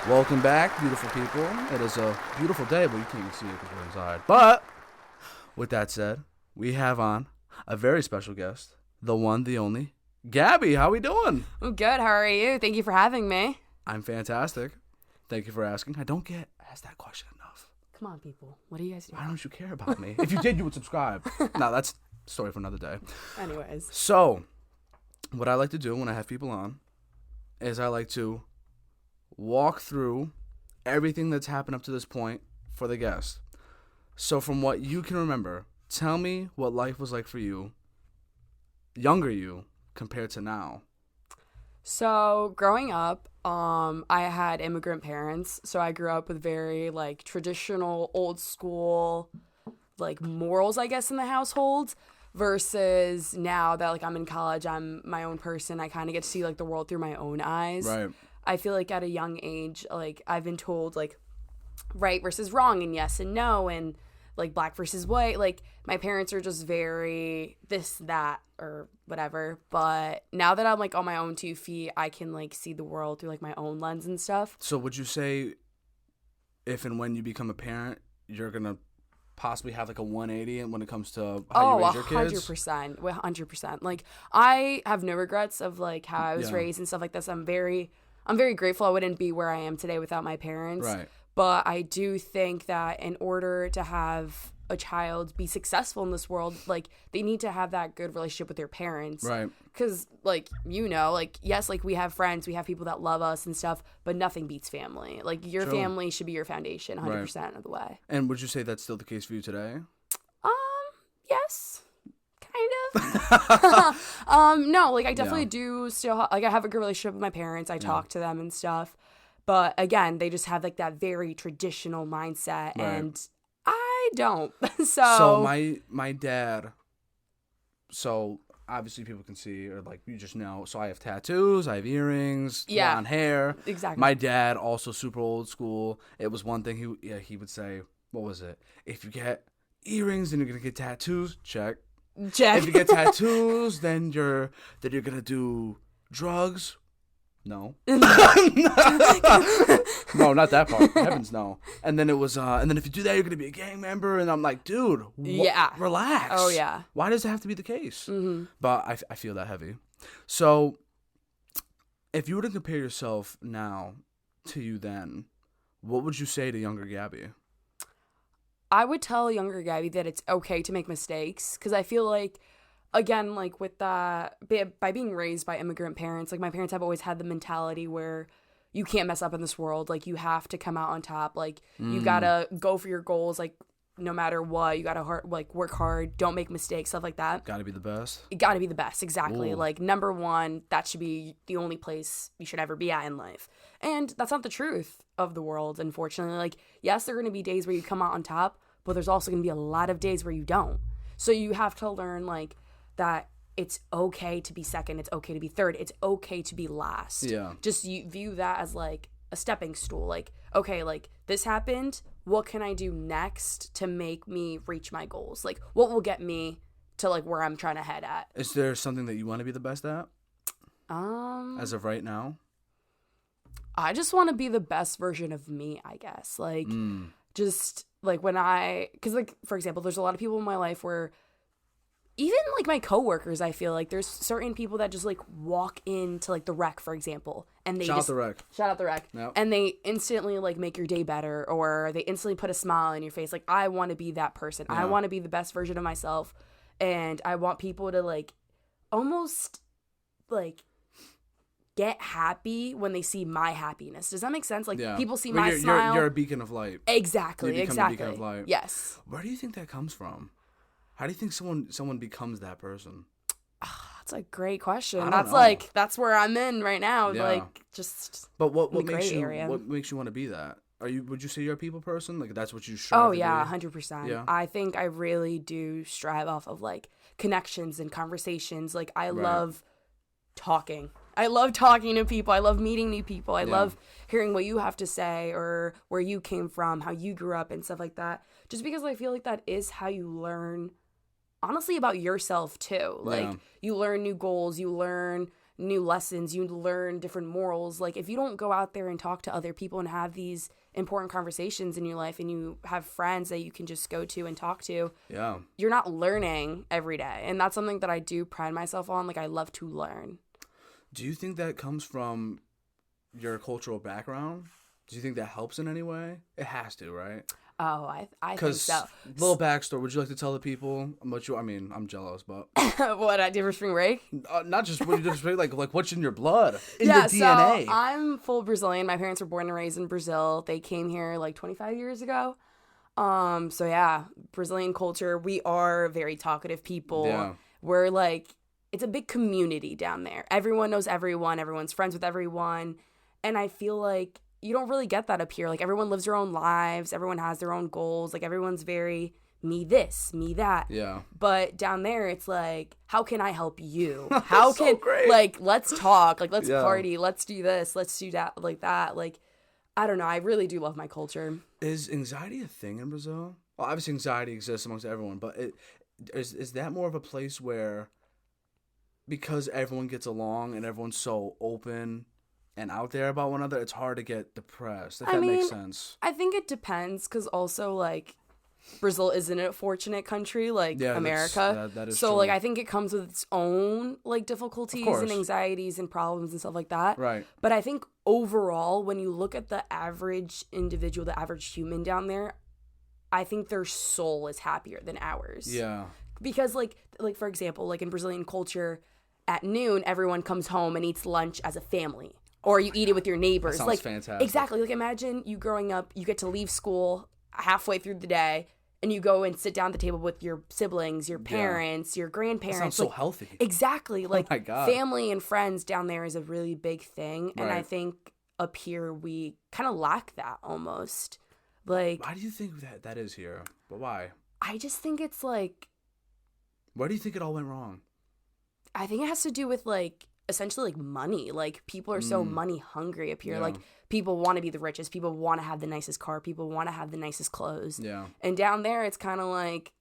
Welcome back, beautiful people. It is a beautiful day, but you can't even see it because we're inside. But with that said, we have on a very special guest, the one, the only, Gabby. How we doing? I'm good. How are you? Thank you for having me. I'm fantastic. Thank you for asking. I don't get asked that question enough. Come on, people. What do you guys do? Why don't you care about me? If you did, you would subscribe. No, that's a story for another day. Anyways. So, what I like to do when I have people on is I like to walk through everything that's happened up to this point for the guest. So from what you can remember, tell me what life was like for you, younger you, compared to now. So growing up, I had immigrant parents. So I grew up with very traditional, old school, morals, I guess, in the household. Versus now that I'm in college, I'm my own person. I kind of get to see the world through my own eyes. Right. I feel at a young age, I've been told right versus wrong and yes and no and black versus white. My parents are just very this, that, or whatever. But now that I'm on my own 2 feet, I can see the world through my own lens and stuff. So would you say if and when you become a parent, you're going to possibly have a 180 when it comes to how you raise your kids? 100%. I have no regrets of how I was raised and stuff like this. I'm very grateful. I wouldn't be where I am today without my parents. Right. But I do think that in order to have a child be successful in this world, they need to have that good relationship with their parents. Right. Because, yes, we have friends, we have people that love us and stuff, but nothing beats family. Your True. family should be your foundation 100% of the way. And would you say that's still the case for you today? Yes. Kind of. No, I definitely do still, I have a good relationship with my parents. I talk to them and stuff. But again, they just have that very traditional mindset, and I don't. So my dad, so obviously people can see, or you just know, so I have tattoos, I have earrings, blonde hair. Exactly. My dad, also super old school. It was one thing he would say, what was it? If you get earrings, then you're going to get tattoos. Check. If you get tattoos, then you're gonna do drugs. No. No, not that part. Heavens no. And then it was and then if you do that, you're gonna be a gang member. And I'm like, dude, relax. Oh yeah. Why does it have to be the case? Mm-hmm. But I feel that heavy. So if you were to compare yourself now to you then, what would you say to younger Gabby? I would tell younger Gabby that it's okay to make mistakes, because I feel again, with that, by being raised by immigrant parents, my parents have always had the mentality where you can't mess up in this world. You have to come out on top. You gotta go for your goals. No matter what, you gotta work hard. Don't make mistakes. Stuff like that. Gotta be the best. You gotta be the best. Exactly. Ooh. Number one, that should be the only place you should ever be at in life. And that's not the truth of the world, unfortunately. Yes, there are gonna be days where you come out on top, but there's also gonna be a lot of days where you don't. So you have to learn that it's okay to be second, it's okay to be third, it's okay to be last. Yeah. Just you view that as a stepping stool. Okay, this happened, what can I do next to make me reach my goals? What will get me to where I'm trying to head at? Is there something that you want to be the best at? As of right now? I just want to be the best version of me, I guess. Just when because for example, there's a lot of people in my life where even my coworkers, I feel there's certain people that just walk into the rec, for example, and they Shout out the rec. Yep. And they instantly make your day better, or they instantly put a smile on your face. I want to be that person. Yeah. I want to be the best version of myself, and I want people to almost get happy when they see my happiness. Does that make sense? People see my smile. You're a beacon of light. Exactly. You become a beacon of light. Yes. Where do you think that comes from? How do you think someone becomes that person? That's a great question. I That's don't know. That's where I'm in right now. Yeah. Just But what the makes gray you area. what makes you want to be that? Would you say you're a people person? That's what you strive Oh to yeah, do? 100%. Yeah. I think I really do strive off of connections and conversations. I love talking. I love talking to people. I love meeting new people. I love hearing what you have to say, or where you came from, how you grew up and stuff like that. Just because I feel that is how you learn, honestly, about yourself too. You learn new goals, you learn new lessons, you learn different morals. Like, if you don't go out there and talk to other people and have these important conversations in your life, and you have friends that you can just go to and talk to, you're not learning every day. And that's something that I do pride myself on. Like, I love to learn. Do you think that comes from your cultural background? Do you think that helps in any way? It has to, right? Oh, I think so. Little backstory. Would you like to tell the people about you? I mean, I'm jealous, but what I did for spring break? Not just what you did for spring break, like what's in your blood, in your DNA. So I'm full Brazilian. My parents were born and raised in Brazil. They came here like 25 years ago. So yeah, Brazilian culture. We are very talkative people. Yeah. We're like, it's a big community down there. Everyone knows everyone. Everyone's friends with everyone, and I feel like you don't really get that up here. Like, everyone lives their own lives. Everyone has their own goals. Like, everyone's very me this, me that. Yeah. But down there, it's like, how can I help you? How can, great. Like, let's talk. Like, let's party. Let's do this. Let's do that. Like that. Like, I don't know. I really do love my culture. Is anxiety a thing in Brazil? Well, obviously anxiety exists amongst everyone, but is that more of a place where, because everyone gets along and everyone's so open and out there about one another, it's hard to get depressed, if that makes sense? I think it depends, because also, like, Brazil isn't a fortunate country like America. That is so, true. like, I think it comes with its own, like, difficulties and anxieties and problems and stuff like that. Right. But I think overall, when you look at the average individual, the average human down there, I think their soul is happier than ours. Yeah. Because, like for example, like in Brazilian culture, at noon, everyone comes home and eats lunch as a family. Or you eat it with your neighbors. That sounds fantastic. Exactly. Like, imagine you growing up, you get to leave school halfway through the day, and you go and sit down at the table with your siblings, your parents, your grandparents. That sounds so healthy. Exactly. Like, oh my God. Family and friends down there is a really big thing. And I think up here we kind of lack that almost. Like, why do you think that is here? But why? I just think it's like, where do you think it all went wrong? I think it has to do with, like, essentially, like, money. Like, people are so money hungry up here. Yeah. Like, people want to be the richest. People want to have the nicest car. People want to have the nicest clothes. Yeah. And down there, it's kind of like,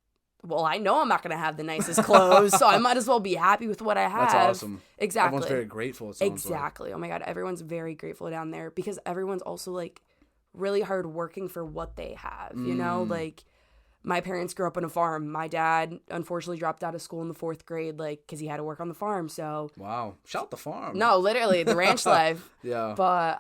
well, I know I'm not going to have the nicest clothes, so I might as well be happy with what I have. That's awesome. Exactly. Everyone's very grateful, it sounds exactly. Oh, my God. Everyone's very grateful down there, because everyone's also, like, really hard working for what they have, you know? Like, my parents grew up on a farm. My dad, unfortunately, dropped out of school in the 4th grade, like, because he had to work on the farm, so. Wow. Shout the farm. No, literally, the ranch life. Yeah. But,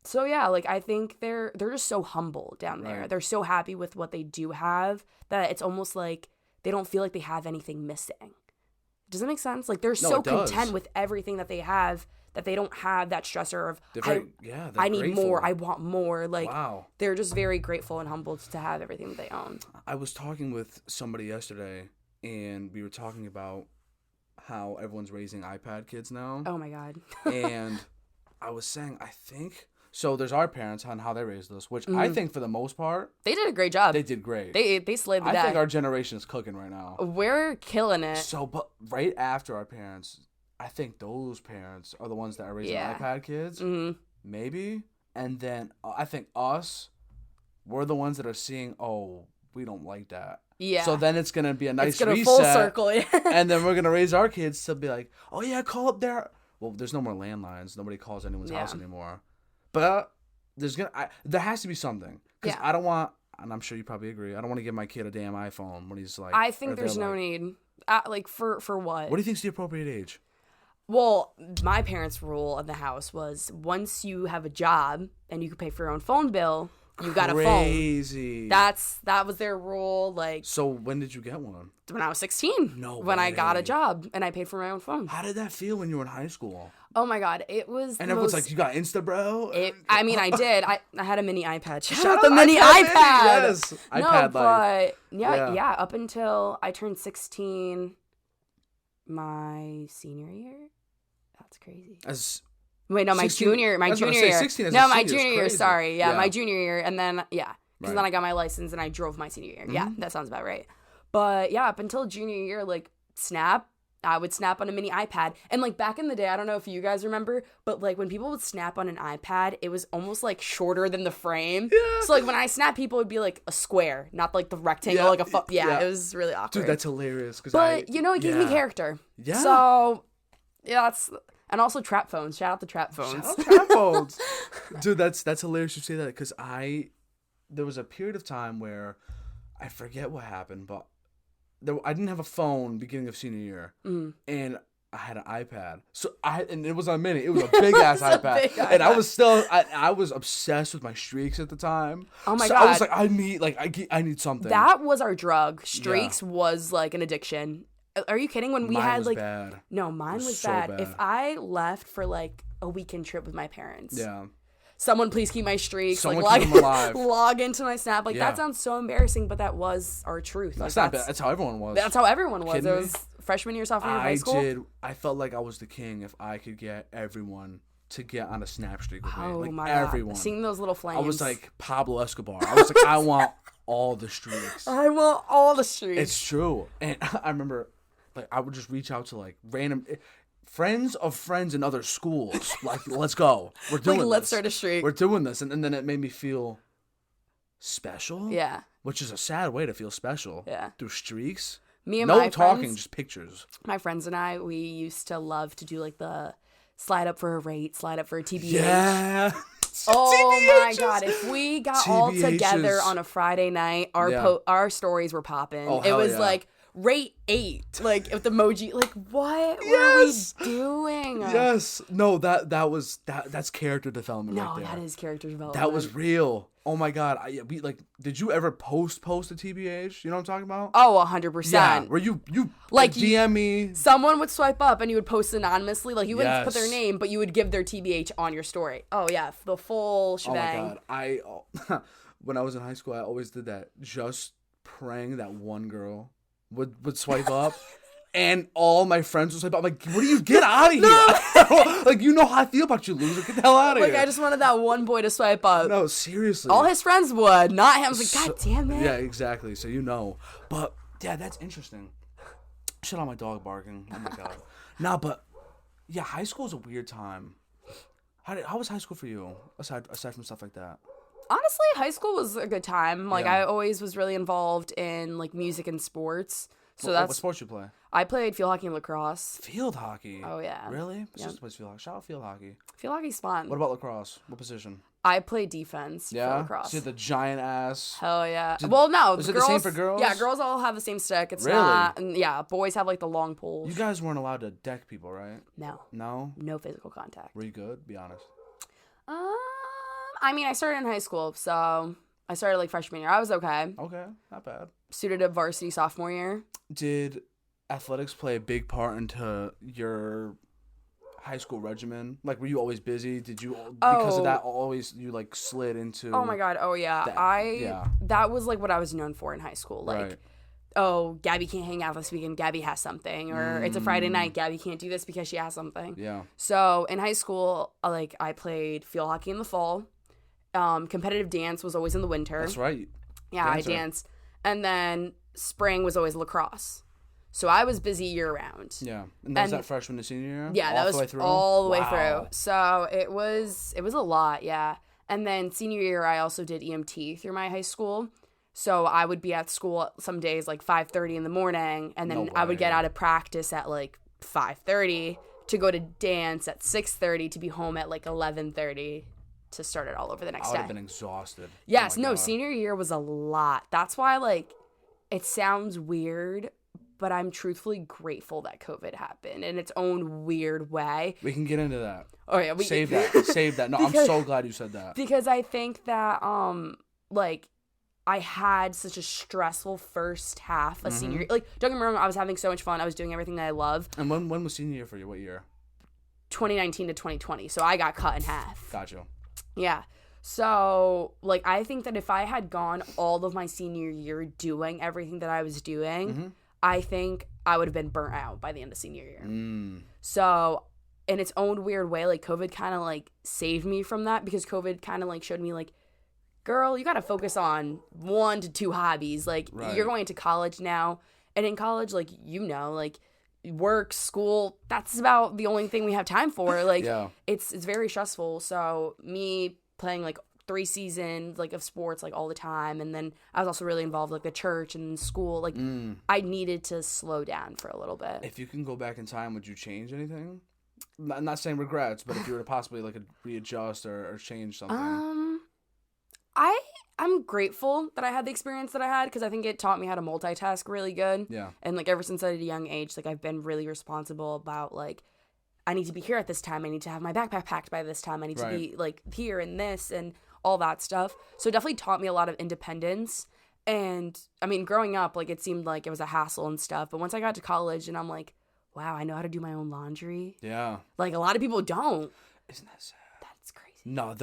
so yeah, like, I think they're just so humble down there. Right. They're so happy with what they do have that it's almost like they don't feel like they have anything missing. Does that make sense? Like, they're so content with everything that they have that they don't have that stressor of, I need grateful. more, I want more. Like, wow. They're just very grateful and humbled to have everything that they own. I was talking with somebody yesterday, and we were talking about how everyone's raising iPad kids now. Oh, my God. And I was saying, I think, so there's our parents on how they raised us, which I think for the most part, they did a great job. They did great. They slayed the day. I think our generation is cooking right now. We're killing it. So, but right after our parents, I think those parents are the ones that are raising iPad kids, maybe. And then I think us, we're the ones that are seeing, oh, we don't like that. Yeah. So then it's gonna be a nice reset. Full circle. Yeah. And then we're gonna raise our kids to be like, oh yeah, call up there. Well, there's no more landlines. Nobody calls anyone's house anymore. But there has to be something, because I don't want, and I'm sure you probably agree, I don't want to give my kid a damn iPhone when he's like. I think there's no need. Like, for what? What do you think's the appropriate age? Well, my parents' rule of the house was, once you have a job and you can pay for your own phone bill, you got a phone. Crazy. That was their rule. Like. So when did you get one? When I was 16. No way. When I got a job and I paid for my own phone. How did that feel when you were in high school? Oh my God, it was. And everyone's like, "You got Insta, bro." I mean, I did. I had a mini iPad. Shout out out the mini iPad. Yes. No, iPad but yeah. Up until I turned 16, my senior year. That's crazy. Wait, no, my 16, junior year. 16 as No, a my senior is junior year. crazy. Sorry, my junior year, and then because then Right. I got my license and I drove my senior year. Yeah, that sounds about right. But yeah, up until junior year, like, I would snap on a mini iPad. And, like, back in the day, I don't know if you guys remember, but, like, when people would snap on an iPad, it was almost, like, shorter than the frame. Yeah. So, like, when I snap, people would be, like, a square, not, like, the rectangle, like a it was really awkward. Dude, that's hilarious. But, it gave me character. Yeah. So, yeah, And also trap phones. Shout out to trap phones. Shout out trap phones. Dude, that's hilarious you say that, because there was a period of time where I forget what happened, but I didn't have a phone beginning of senior year, and I had an iPad. And it was a mini. It was a big ass iPad, and I was obsessed with my streaks at the time. Oh my God! I was like, I need something. That was our drug. Streaks was like an addiction. Are you kidding? When we mine had was like bad. No, mine was so bad. If I left for like a weekend trip with my parents, yeah. Someone please keep my streaks. Someone like keep them alive. Log into my Snap. Like that sounds so embarrassing, but that was our truth. That's not bad. That's how everyone was. That's how everyone was. Kidding it was freshman year, sophomore year of high school. I felt like I was the king if I could get everyone to get on a Snap streak with me. Oh like my everyone. God. Seeing those little flames. I was like Pablo Escobar. I was like, I want all the streaks. I want all the streaks. It's true. And I remember, like, I would just reach out to like random friends of friends in other schools. Like, let's go. We're doing this. Let's start a streak. We're doing this. And then it made me feel special. Yeah. Which is a sad way to feel special. Yeah. Through streaks. Me and no my talking, friends, just pictures. My friends and I, we used to love to do like the slide up for a rate, slide up for a TBH. Yeah. Oh my God! If we got all TBHs. together on a Friday night, our stories were popping. Oh, it was yeah. like rate 8, like with emoji. Like what? Yes! What are we doing? Yes. No, that's character development. No, right there. that is character development. That was real. Oh my God. Did you ever post a TBH? You know what I'm talking about? Oh, 100%. Yeah. Where you like DM me. Someone would swipe up and you would post anonymously. Like you wouldn't put their Yes. name, but you would give their TBH on your story. Oh yeah, the full shebang. Oh my God. When I was in high school, I always did that. Just praying that one girl would swipe up. And all my friends would swipe up. I'm like, what do you get out of here? Like, you know how I feel about you, loser. Get the hell out of here. Like, I just wanted that one boy to swipe up. No, seriously. All his friends would, not him. I was like, God damn it. Yeah, exactly. So you know. But, yeah, that's interesting. Shit on my dog barking. Oh, my God. Nah, but, yeah, high school is a weird time. How was high school for you, aside from stuff like that? Honestly, high school was a good time. Like, Yeah. I always was really involved in, like, music and sports. So What sports you play? I played field hockey and lacrosse. Field hockey. Oh, yeah. Really? Yeah. Just plays field hockey. Shout out field hockey. Field hockey's fun. What about lacrosse? What position? I played defense Yeah. for lacrosse. So you had the giant ass. Hell yeah. Well, no. Is it the same for girls? Yeah, girls all have the same stick. It's Really? not. And yeah, boys have, like, the long poles. You guys weren't allowed to deck people, right? No. No? No physical contact. Were you good? Be honest. I mean, I started in high school, so I started, like, freshman year. I was okay. Okay, not bad. Suited up varsity sophomore year. Did athletics play a big part into your high school regimen? Like, were you always busy? Did you, because of that, always you like slid into? Oh my God! Oh yeah, that was like what I was known for in high school. Like, right. Oh, Gabby can't hang out this weekend. Gabby has something, or it's a Friday night. Gabby can't do this because she has something. Yeah. So in high school, like I played field hockey in the fall. Competitive dance was always in the winter. That's right. Yeah, Dancer. I danced, and then spring was always lacrosse. So I was busy year round. Yeah, and that was that freshman to senior year. Yeah, that was all the way through. So it was a lot, yeah. And then senior year, I also did EMT through my high school. So I would be at school some days like 5:30 in the morning, and then I would get out of practice at like 5:30 to go to dance at 6:30 to be home at like 11:30 to start it all over the next day. I would have been exhausted. Yes, Oh my God. senior year was a lot. That's why like it sounds weird, but I'm truthfully grateful that COVID happened in its own weird way. We can get into that. Oh yeah, Save that. No, I'm so glad you said that. Because I think that like I had such a stressful first half of senior year. Like, don't get me wrong, I was having so much fun. I was doing everything that I love. And when was senior year for you? What year? 2019 to 2020. So I got cut in half. Got you. Yeah. So, like, I think that if I had gone all of my senior year doing everything that I was doing, I think I would have been burnt out by the end of senior year. So, in its own weird way, like, COVID kind of, like, saved me from that because COVID kind of, like, showed me, like, girl, you got to focus on 1 to 2 hobbies. Like, you're going to college now. And in college, like, you know, like, work, school, that's about the only thing we have time for. Like, it's very stressful. So, me playing, like, 3 seasons, like, of sports, like, all the time. And then I was also really involved, like, the church and school. Like, I needed to slow down for a little bit. If you can go back in time, would you change anything? I'm not saying regrets, but if you were to possibly like readjust or change something. I'm grateful that I had the experience that I had because I think it taught me how to multitask really good. Yeah. And like ever since at a young age, like I've been really responsible about like I need to be here at this time. I need to have my backpack packed by this time. I need to be like here and this and all that stuff. So it definitely taught me a lot of independence. And I mean, growing up, like it seemed like it was a hassle and stuff. But once I got to college and I'm like, wow, I know how to do my own laundry. Yeah. Like a lot of people don't. Isn't that sad? That's crazy. No,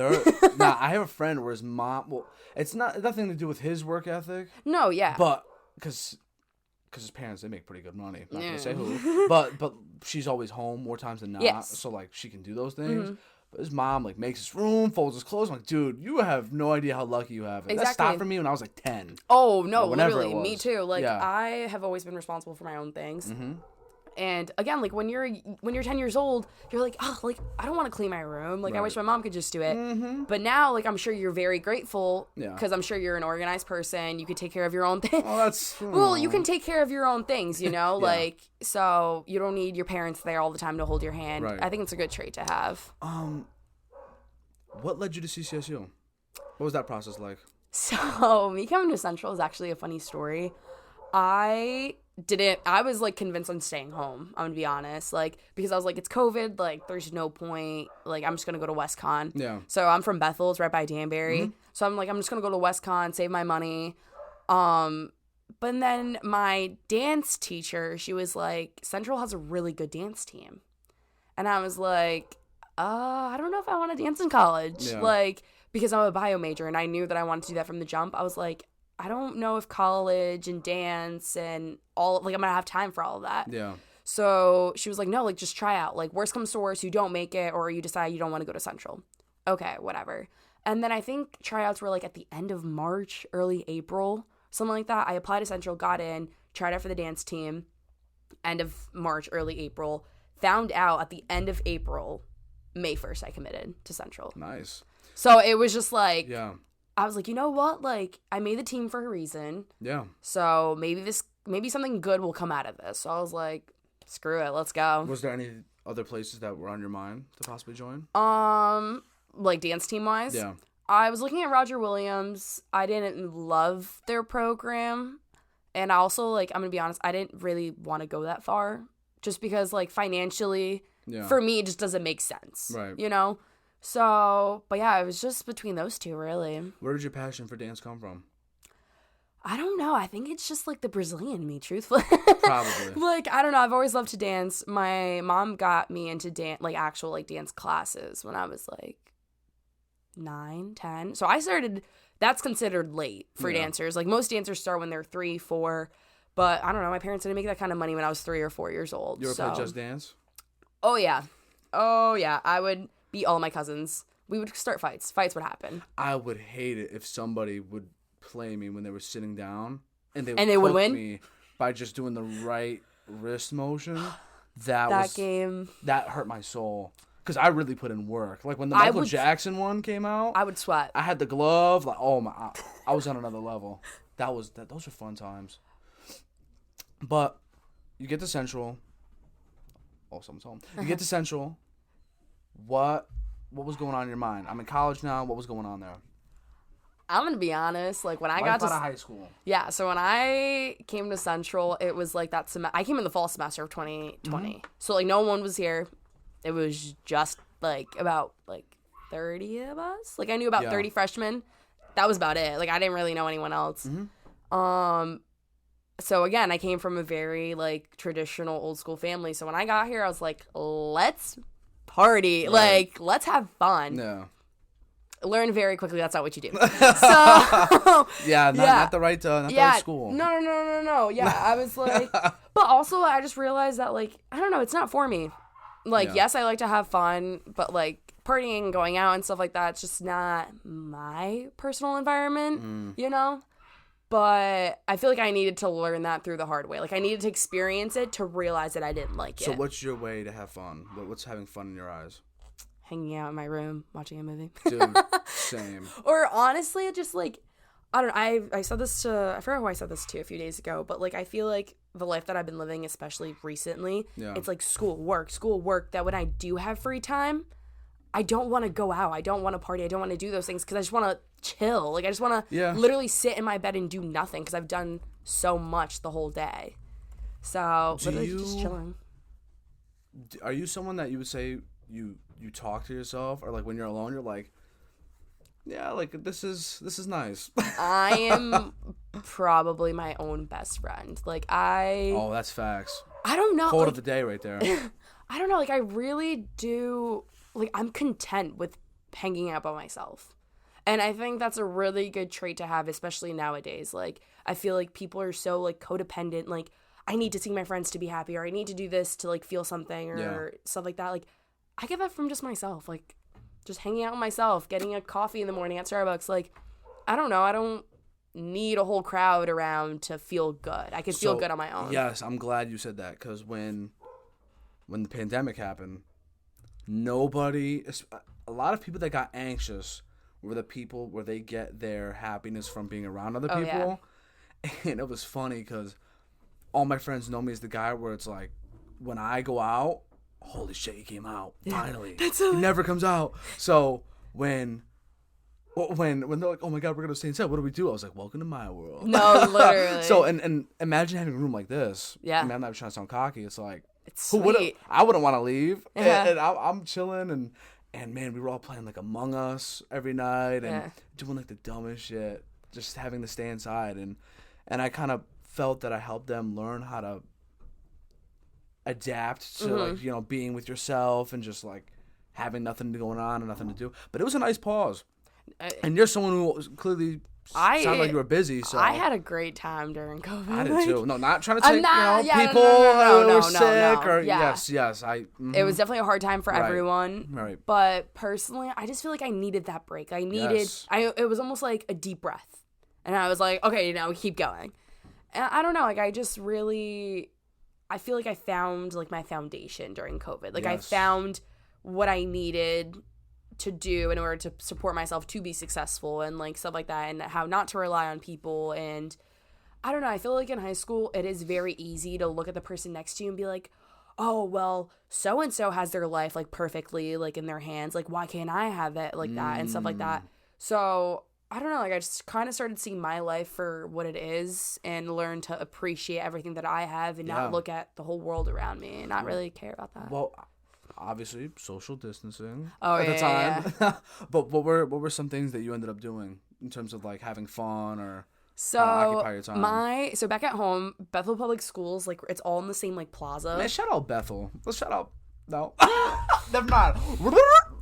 I have a friend where his mom. Well, it's nothing to do with his work ethic. No, yeah. But because his parents, they make pretty good money. I'm not gonna say who. But she's always home more times than not. Yes. So like she can do those things. But his mom like makes his room, folds his clothes. I'm like, dude, you have no idea how lucky you have it. Exactly. That stopped for me when I was like 10. Oh no, whenever literally, me too. Like Yeah. I have always been responsible for my own things. And again, like when you're 10 years old, you're like, oh, like I don't want to clean my room. Like I wish my mom could just do it. But now, like I'm sure you're very grateful because I'm sure you're an organized person. You could take care of your own things. Oh, that's well, you can take care of your own things, you know, like so you don't need your parents there all the time to hold your hand. Right. I think it's a good trait to have. What led you to CCSU? What was that process like? So me coming to Central is actually a funny story. I was like convinced on staying home, I'm gonna be honest, like because I was like, it's COVID, like there's no point, like I'm just gonna go to WestCon. Yeah. So I'm from Bethel, it's right by Danbury. So I'm like, I'm just gonna go to WestCon, save my money. But then my dance teacher, she was like, Central has a really good dance team. And I was like, I don't know if I want to dance in college. Yeah. Like, because I'm a bio major and I knew that I wanted to do that from the jump. I was like, I don't know if college and dance and all, like, I'm going to have time for all of that. Yeah. So she was like, no, like, just try out. Like, worst comes to worst, you don't make it or you decide you don't want to go to Central. Okay, whatever. And then I think tryouts were, like, at the end of March, early April, something like that. I applied to Central, got in, tried out for the dance team, end of March, early April. Found out at the end of April, May 1st, I committed to Central. Nice. So it was just like, Yeah. I was like, you know what? Like, I made the team for a reason. Yeah. So maybe something good will come out of this. So I was like, screw it, let's go. Was there any other places that were on your mind to possibly join? Like dance team wise? Yeah. I was looking at Roger Williams. I didn't love their program. And I also, like, I'm going to be honest, I didn't really want to go that far. Just because, like, financially, for me, it just doesn't make sense. Right. You know? So, but yeah, it was just between those two, really. Where did your passion for dance come from? I don't know. I think it's just, like, the Brazilian me, truthfully. Probably. Like, I don't know. I've always loved to dance. My mom got me into actual, like, dance classes when I was, like, 9, 10. So I started, that's considered late for dancers. Like, most dancers start when they're 3, 4. But I don't know. My parents didn't make that kind of money when I was 3 or 4 years old. You ever played Just Dance? Oh, yeah. Oh, yeah. I would beat all my cousins. We would start fights. Fights would happen. I would hate it if somebody would play me when they were sitting down and they would cook win me by just doing the right wrist motion. That hurt my soul because I really put in work. Like when the Michael Jackson one came out, I would sweat. I had the glove. Like, oh my, I was on another level. Those were fun times. But you get to Central. Oh, someone's home. You get to Central. What was going on in your mind? I'm in college now. What was going on there? I'm gonna be honest. Like when I got out to of high school. Yeah. So when I came to Central, it was like that I came in the fall semester of 2020. So like no one was here. It was just like about like 30 of us. Like I knew about 30 freshmen. That was about it. Like I didn't really know anyone else. So again, I came from a very like traditional old school family. So when I got here, I was like, let's party. Right. Like, let's have fun. Yeah. Learn very quickly that's not what you do. So not the right school. No. Yeah, I was like, but also I just realized that like I don't know, it's not for me. Like, yes, I like to have fun, but like partying, going out and stuff like that, it's just not my personal environment, you know? But I feel like I needed to learn that through the hard way. Like, I needed to experience it to realize that I didn't like it. So what's your way to have fun? What's having fun in your eyes? Hanging out in my room, watching a movie. Dude, same. Or honestly, just like, I don't know. I said this to, I forgot who I said this to a few days ago, but like, I feel like the life that I've been living, especially recently, Yeah. it's like school, work, that when I do have free time, I don't want to go out. I don't want to party. I don't want to do those things because I just want to chill. Like, I just want to literally sit in my bed and do nothing because I've done so much the whole day. So, literally just chilling. Are you someone that you would say you talk to yourself, or like when you're alone, you're like, yeah, like this is nice. I am probably my own best friend. Like, Oh, that's facts. I don't know. Quote like, of the day right there. I don't know. Like, I really do. Like, I'm content with hanging out by myself. And I think that's a really good trait to have, especially nowadays. Like, I feel like people are so, like, codependent. Like, I need to see my friends to be happy, or I need to do this to, like, feel something, or stuff like that. Like, I get that from just myself. Like, just hanging out with myself, getting a coffee in the morning at Starbucks. Like, I don't know. I don't need a whole crowd around to feel good. I can feel good on my own. Yes, I'm glad you said that, because when the pandemic happened, a lot of people that got anxious were the people where they get their happiness from being around other people. Yeah. And it was funny because all my friends know me as the guy where it's like, when I go out, holy shit, he came out finally. He never comes out. So when they're like, oh my god, we're gonna stay inside, what do we do? I was like, welcome to my world. No, literally. So and imagine having a room like this. Yeah. I mean, I'm not trying to sound cocky. It's like, it's sweet. I wouldn't want to leave. Yeah. And I'm chilling, and man, we were all playing like Among Us every night and doing like the dumbest shit, just having to stay inside. And I kind of felt that I helped them learn how to adapt to like, you know, being with yourself and just like having nothing going on and nothing to do. But it was a nice pause. And you're someone who clearly sounded like you were busy. So I had a great time during COVID. I did too. No, not trying to take people who were sick or yes. It was definitely a hard time for everyone. Right. But personally, I just feel like I needed that break. I needed. It was almost like a deep breath, and I was like, okay, now we keep going. And I don't know, like I just really, I feel like I found like my foundation during COVID. Like I found what I needed to do in order to support myself to be successful and like stuff like that, and how not to rely on people. And I don't know, I feel like in high school it is very easy to look at the person next to you and be like, oh well, so and so has their life like perfectly like in their hands, like why can't I have it like that and stuff like that. So I don't know, like I just kind of started seeing my life for what it is and learn to appreciate everything that I have and not look at the whole world around me and not really care about that. Well, obviously social distancing at the time. Yeah. But what were some things that you ended up doing in terms of like having fun or occupy your time? So back at home, Bethel Public Schools, like it's all in the same like plaza. Man, shout out Bethel. Let's shout out. No. Never mind.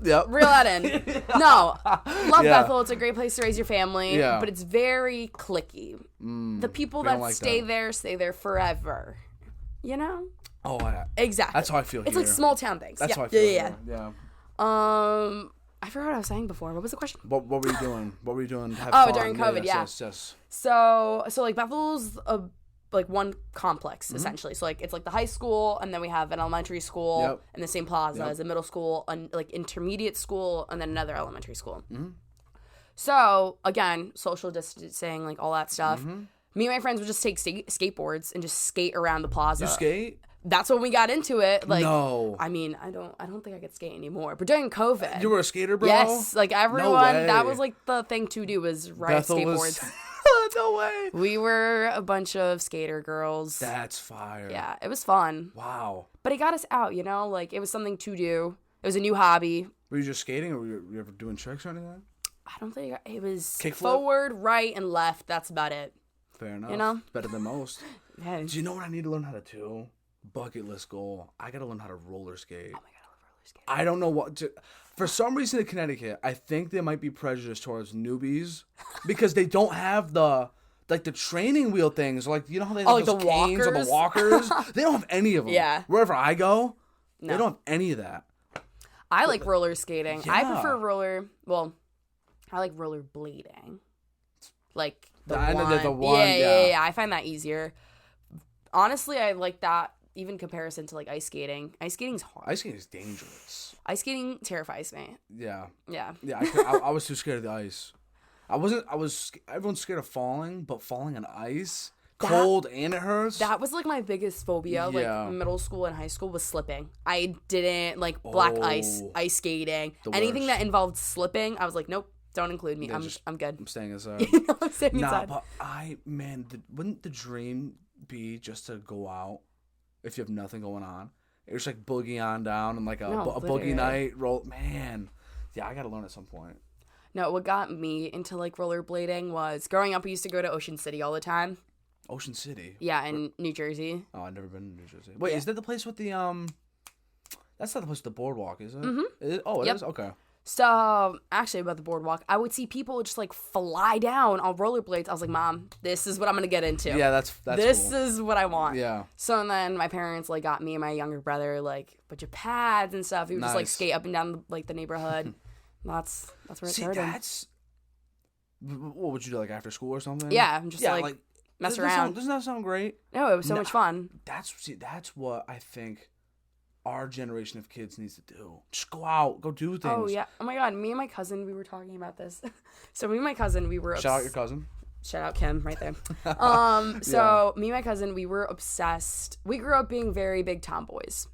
Yep. Reel that in. No. Love Bethel. It's a great place to raise your family. Yeah. But it's very cliquey. The people that like stay there forever. You know? Oh, yeah. Exactly. That's how I feel. It's like small town things. That's how I feel. Yeah. I forgot what I was saying before. What was the question? What were you doing? What were you doing? During COVID, yes. So like Bethel's like one complex essentially. So like it's like the high school, and then we have an elementary school in the same plaza as a middle school, like intermediate school, and then another elementary school. So again, social distancing, like all that stuff. Me and my friends would just take skateboards and just skate around the plaza. You skate? That's when we got into it. Like, no. I mean, I don't think I could skate anymore. But during COVID, you were a skater, bro? Yes, like everyone, that was like the thing to do was ride skateboards. No way. We were a bunch of skater girls. That's fire. Yeah, it was fun. Wow. But it got us out, you know? Like, it was something to do. It was a new hobby. Were you just skating, or were you ever doing tricks or anything? I don't think it was kickflip? Forward, right, and left. That's about it. Fair enough. You know? Better than most. Yeah. Do you know what I need to learn how to do? Bucket list goal. I gotta learn how to roller skate. Oh my god, I love roller skating. I don't know what to... For some reason in Connecticut, I think there might be prejudice towards newbies because they don't have the training wheel things. Like, you know how they have like those the canes walkers? or the walkers? They don't have any of them. Yeah. Wherever I go, they don't have any of that. I like roller skating. Yeah. I prefer I like roller blading. Like the one. Yeah. I find that easier. Honestly, I like that even comparison to like ice skating. Ice skating's hard. Ice skating is dangerous. Ice skating terrifies me. Yeah. Yeah. Yeah, I was too scared of the ice. Everyone's scared of falling, but falling on ice cold and it hurts. That was like my biggest phobia. Yeah. Like middle school and high school was slipping. I didn't like black ice skating, anything worst. that involved slipping. I was like, nope, don't include me. Yeah, I'm good. I'm staying inside. I'm staying inside. But wouldn't the dream be just to go out if you have nothing going on? It's like boogie on down and like a boogie night roll. Man, yeah, I gotta learn at some point. No, what got me into like rollerblading was growing up. We used to go to Ocean City all the time. Ocean City. Yeah, in New Jersey. Oh, I've never been to New Jersey. Wait, is that the place with the That's not the place with the boardwalk, is it? Mm-hmm. Is it? Oh, it is? Okay. So, actually, about the boardwalk, I would see people just like fly down on rollerblades. I was like, Mom, this is what I'm gonna get into. Yeah, that's this cool. is what I want. Yeah. So then my parents like got me and my younger brother like a bunch of pads and stuff. We would just like skate up and down like the neighborhood. That's where it started. What would you do, like after school or something? Yeah, I'm just like mess around. Doesn't that sound great? No, it was so much fun. That's what I think our generation of kids needs to do. Just go out, go do things. Oh yeah. Oh my God, me and my cousin, we were talking about this. So me and my cousin, we were shout out your cousin. Shout out Kim right there. Me and my cousin, we were obsessed. We grew up being very big tomboys.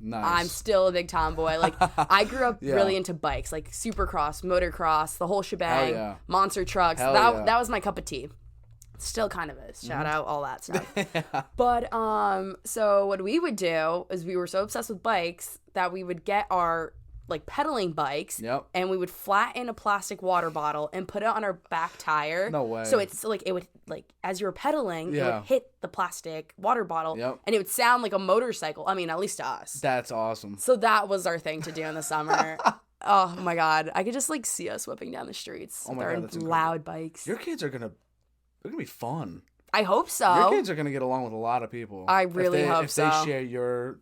Nice. I'm still a big tomboy. Like I grew up really into bikes, like supercross, motocross, the whole shebang, monster trucks. That was my cup of tea. Still kind of is. Shout out all that stuff. But so what we would do is we were so obsessed with bikes that we would get our like pedaling bikes and we would flatten a plastic water bottle and put it on our back tire. No way. So it's like it would like as you were pedaling, it would hit the plastic water bottle and it would sound like a motorcycle. I mean, at least to us. That's awesome. So that was our thing to do in the summer. Oh my God. I could just like see us whipping down the streets with our loud bikes. Your kids are gonna be fun. I hope so. Your kids are gonna get along with a lot of people. I really hope so. If they share your,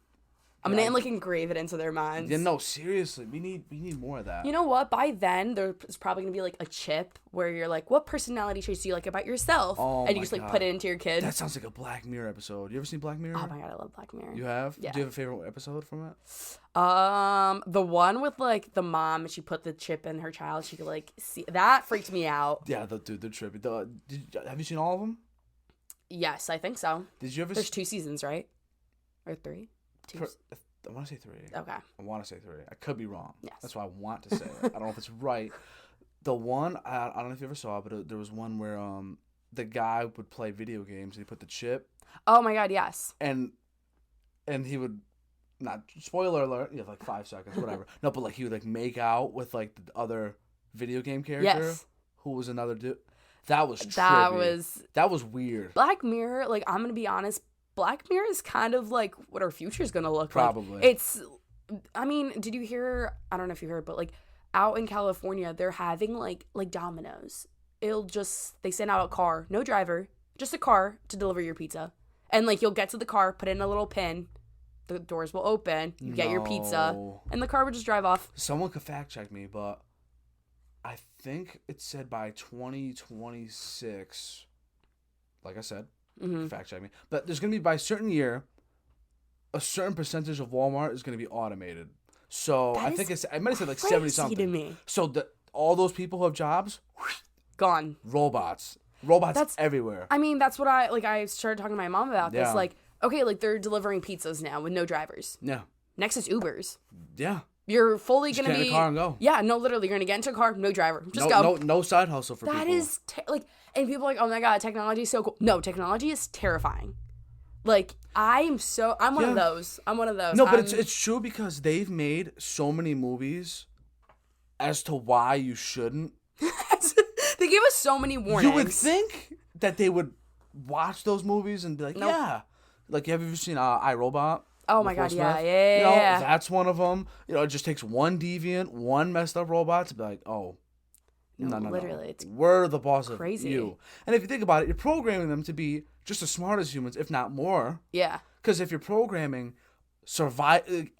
I'm gonna like engrave it into their minds. Yeah, no, seriously, we need more of that. You know what? By then, there's probably gonna be like a chip where you're like, what personality traits do you like about yourself? Oh, and you just like put it into your kid. That sounds like a Black Mirror episode. You ever seen Black Mirror? Oh my God, I love Black Mirror. You have? Yeah. Do you have a favorite episode from it? The one with like the mom and she put the chip in her child. She could like see that freaked me out. Yeah, they're trippy. Have you seen all of them? Yes, I think so. Did you ever? There's 2 seasons, right? Or 3? 2. I want to say 3. Okay. I want to say 3. I could be wrong. Yes. That's why I want to say it. I don't know if it's right. The one I don't know if you ever saw, but there was one where the guy would play video games and he put the chip. Oh my God, yes. And he would, not spoiler alert, you have like 5 seconds, whatever. No, but like he would like make out with like the other video game character who was another dude. That was trippy. That was weird. Black Mirror, like I'm gonna be honest, Black Mirror is kind of like what our future is gonna look like. Probably. I mean, did you hear? I don't know if you heard, but like out in California, they're having like Domino's. They send out a car, no driver, just a car to deliver your pizza, and like you'll get to the car, put in a little pin, the doors will open, you get your pizza, and the car would just drive off. Someone could fact check me, but I think it said by 2026. Like I said. Fact check me. But there's going to be, by a certain year, a certain percentage of Walmart is going to be automated. So I think I might have said like 70 something. To me. So all those people who have jobs, gone. Robots everywhere. I mean, that's what I started talking to my mom about this. Like, okay, like they're delivering pizzas now with no drivers. Yeah. Next is Ubers. Yeah. You're fully just going to be. Get in a car and go. Yeah, no, literally, you're going to get into a car, no driver. Just go. No side hustle for people. That is, and people are like, oh my God, technology is so cool. No, technology is terrifying. Like, I'm one of those. No, but it's true because they've made so many movies as to why you shouldn't. They give us so many warnings. You would think that they would watch those movies and be like, yeah. Like, have you ever seen iRobot? Oh my God, yeah. That's one of them. It just takes one deviant, one messed up robot to be like, oh, no. Literally, it's we're the boss crazy. of you. And if you think about it, you're programming them to be just as smart as humans, if not more. Yeah. Because if you're programming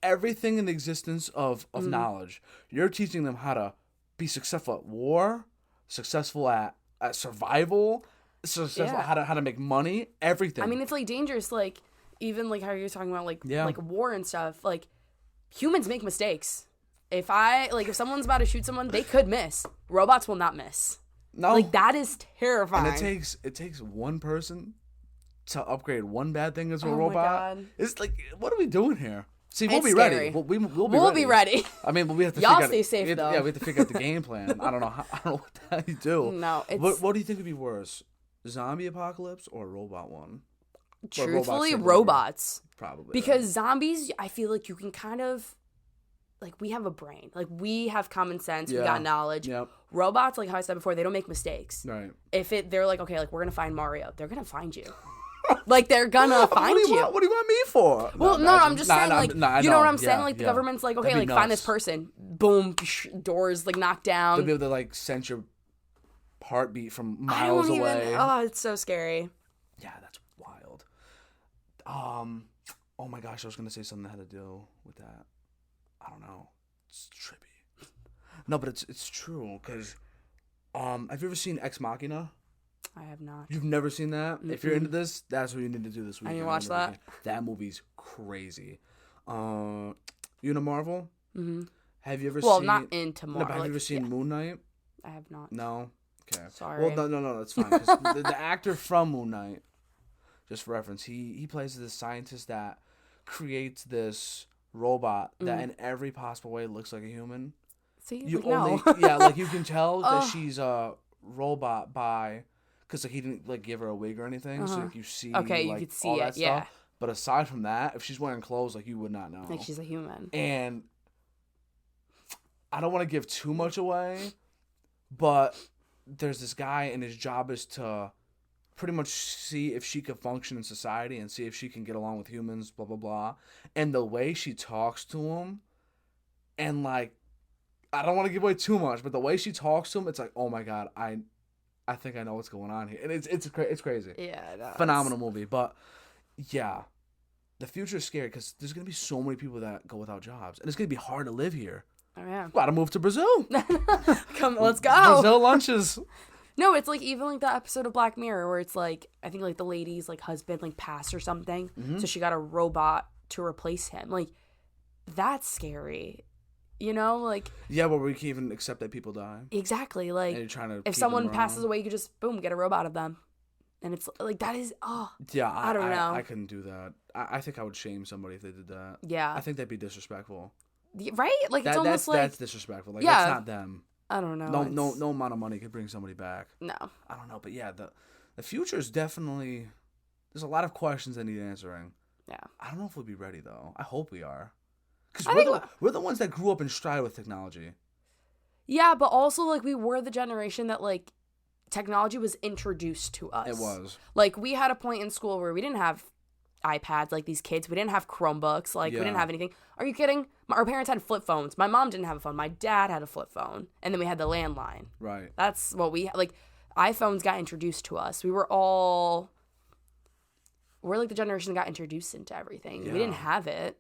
everything in the existence of knowledge, you're teaching them how to be successful at war, successful at survival, successful how to make money, everything. I mean, it's like dangerous, like even like how you're talking about like war and stuff. Like humans make mistakes. If someone's about to shoot someone, they could miss. Robots will not miss. No, like that is terrifying. And it takes one person to upgrade one bad thing into a Oh my robot. God. It's like, what are we doing here? See, we'll It's be scary. ready. We'll be ready. I mean, we have to Y'all figure stay out, safe, though. Yeah, we have to figure out the game plan. I don't know what the hell you do. No, it's... What do you think would be worse? Zombie apocalypse or robot one? Truthfully, robots. Probably. Because zombies, I feel like you can kind of... Like, we have a brain. Like, we have common sense. We got knowledge. Yep. Robots, like how I said before, they don't make mistakes. Right. They're like, okay, like, we're going to find Mario. They're going to find you. Like, they're going to find you. What do you want me for? Well, no, I'm just saying, like, you know what I'm saying? Like, the yeah. government's like, okay, That'd be like, find nuts. this person. Boom, doors, like, knocked down. They'll be able to, like, sense your heartbeat from miles away. Oh, it's so scary. Yeah, that's wild. Oh my gosh, I was going to say something that had to do with that. I don't know. It's trippy. No, but it's true, because have you ever seen Ex Machina? I have not. You've never seen that? Mm-mm. If you're into this, that's what you need to do this week. I need to watch that. That movie's crazy. You into Marvel? Mm-hmm. Have you ever seen... Well, not into Marvel. No, but have you ever seen Moon Knight? I have not. No? Okay. Sorry. Well, no, that's fine. 'Cause the actor from Moon Knight, just for reference, he plays this scientist that creates this robot that in every possible way looks like a human. See, You like, only no. yeah, like you can tell that she's a robot by because like he didn't like give her a wig or anything, so like you see Okay, like, you could see all it, that yeah. stuff. But aside from that, if she's wearing clothes, like you would not know. Like she's a human. And I don't want to give too much away, but there's this guy and his job is to pretty much see if she can function in society and see if she can get along with humans, blah, blah, blah. And the way she talks to him, and, like, I don't want to give away too much, but the way she talks to him, it's like, oh, my God, I think I know what's going on here. And it's crazy. Yeah. No, Phenomenal movie. But, yeah, the future is scary because there's going to be so many people that go without jobs. And it's going to be hard to live here. Oh, yeah. Gotta move to Brazil. Come, let's go. Brazil lunches. No, it's like even like that episode of Black Mirror where it's like I think like the lady's like husband like passed or something, so she got a robot to replace him. Like that's scary, you know? Like yeah, but we can even accept that people die. Exactly. Like and you're trying to if someone passes away, you could just boom get a robot of them, and it's like that is yeah. I don't know. I couldn't do that. I think I would shame somebody if they did that. Yeah. I think that'd be disrespectful. Right? Like it's almost like that's disrespectful. Like that's not them. I don't know. No amount of money could bring somebody back. No. I don't know, but yeah, the future is definitely. There's a lot of questions that need answering. Yeah. I don't know if we'll be ready though. I hope we are, because we're the ones that grew up in stride with technology. Yeah, but also like we were the generation that like technology was introduced to us. It was. Like we had a point in school where we didn't have iPads like these kids. We didn't have Chromebooks. Like we didn't have anything. Are you kidding? Our parents had flip phones. My mom didn't have a phone. My dad had a flip phone. And then we had the landline. Right. That's what we like. iPhones got introduced to us. We're like the generation that got introduced into everything. Yeah. We didn't have it.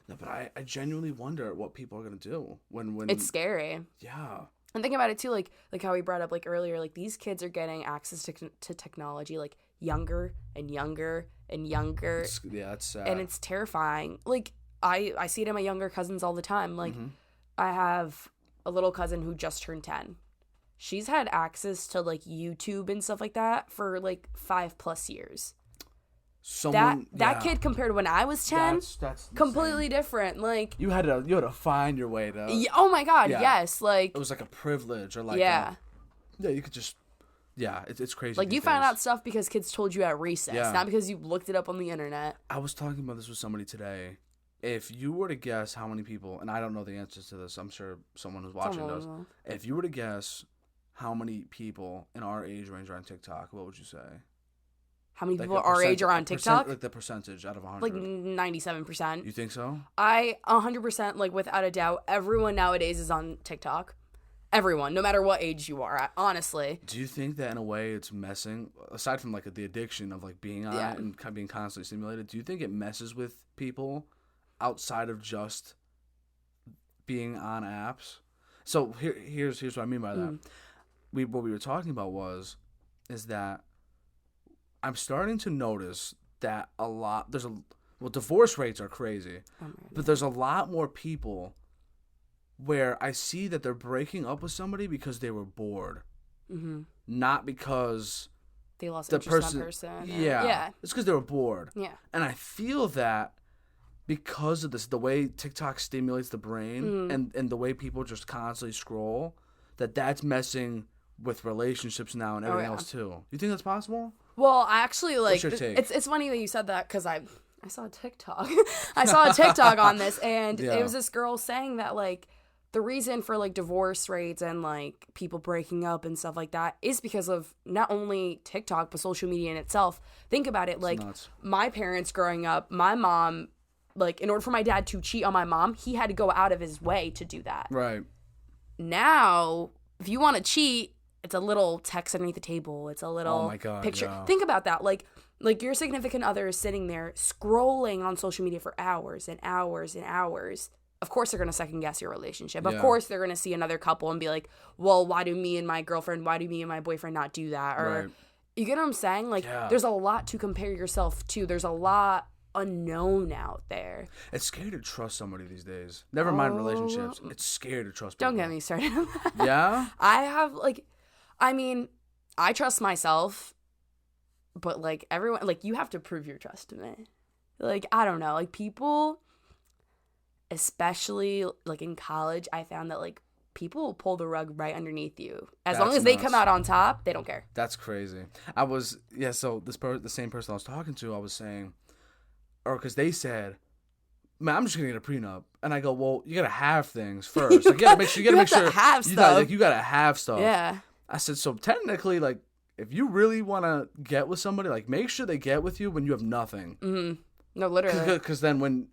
No, but I genuinely wonder what people are gonna do when it's scary. Yeah. And thinking about it too, like how we brought up like earlier, like these kids are getting access to technology like younger and younger and younger. Yeah, that's sad. And it's terrifying. Like I see it in my younger cousins all the time. Like I have a little cousin who just turned 10. She's had access to like YouTube and stuff like that for like 5+ years. That kid compared to when I was 10, that's completely different. Like you had to find your way to. Yeah, oh my God, yes. Like it was like a privilege or like yeah, you could just it's crazy. Like you found out stuff because kids told you at recess, not because you looked it up on the internet. I was talking about this with somebody today. If you were to guess how many people, and I don't know the answers to this, I'm sure someone who's watching does. If you were to guess how many people in our age range are on TikTok, what would you say? How many people our age are on TikTok? Like the percentage out of 100. Like 97%. You think so? 100%, like without a doubt, everyone nowadays is on TikTok. Everyone, no matter what age you are, honestly. Do you think that in a way it's messing, aside from like the addiction of like being on it and being constantly stimulated, do you think it messes with people outside of just being on apps? So here's what I mean by that. What we were talking about is that I'm starting to notice that divorce rates are crazy, but there's a lot more people where I see that they're breaking up with somebody because they were bored, not because they lost the interest person. in that person. Yeah. It's because they were bored. Yeah. And I feel that because of this, the way TikTok stimulates the brain and the way people just constantly scroll, that's messing with relationships now and everything else too. You think that's possible? Well, I actually like. What's your take? It's funny that you said that because I saw a TikTok. I saw a TikTok on this, and it was this girl saying that like the reason for like divorce rates and like people breaking up and stuff like that is because of not only TikTok but social media in itself. Think about it, like my parents growing up, my mom, like in order for my dad to cheat on my mom, he had to go out of his way to do that. Right. Now, if you want to cheat, it's a little text underneath the table. It's a little picture. Yeah. Think about that. Like your significant other is sitting there scrolling on social media for hours and hours and hours. Of course, they're going to second guess your relationship. Of course, they're going to see another couple and be like, well, why do me and my boyfriend not do that? Or you get what I'm saying? Like, there's a lot to compare yourself to. There's a lot unknown out there. It's scary to trust somebody these days. Never mind relationships. It's scary to trust people. Don't get me started on that. Yeah? I trust myself, but like everyone, like you have to prove your trust to me. Like, I don't know, like people, especially like in college, I found that like people will pull the rug right underneath you. As long as they come out on top, they don't care. That's crazy. So the same person I was talking to, I was saying, or because they said, man, I'm just gonna get a prenup, and I go, well, you gotta have things first. Like, you gotta make sure. You gotta have stuff. You gotta have stuff. Yeah. I said, so technically, like, if you really want to get with somebody, like, make sure they get with you when you have nothing. Mm-hmm. No, literally. Because then when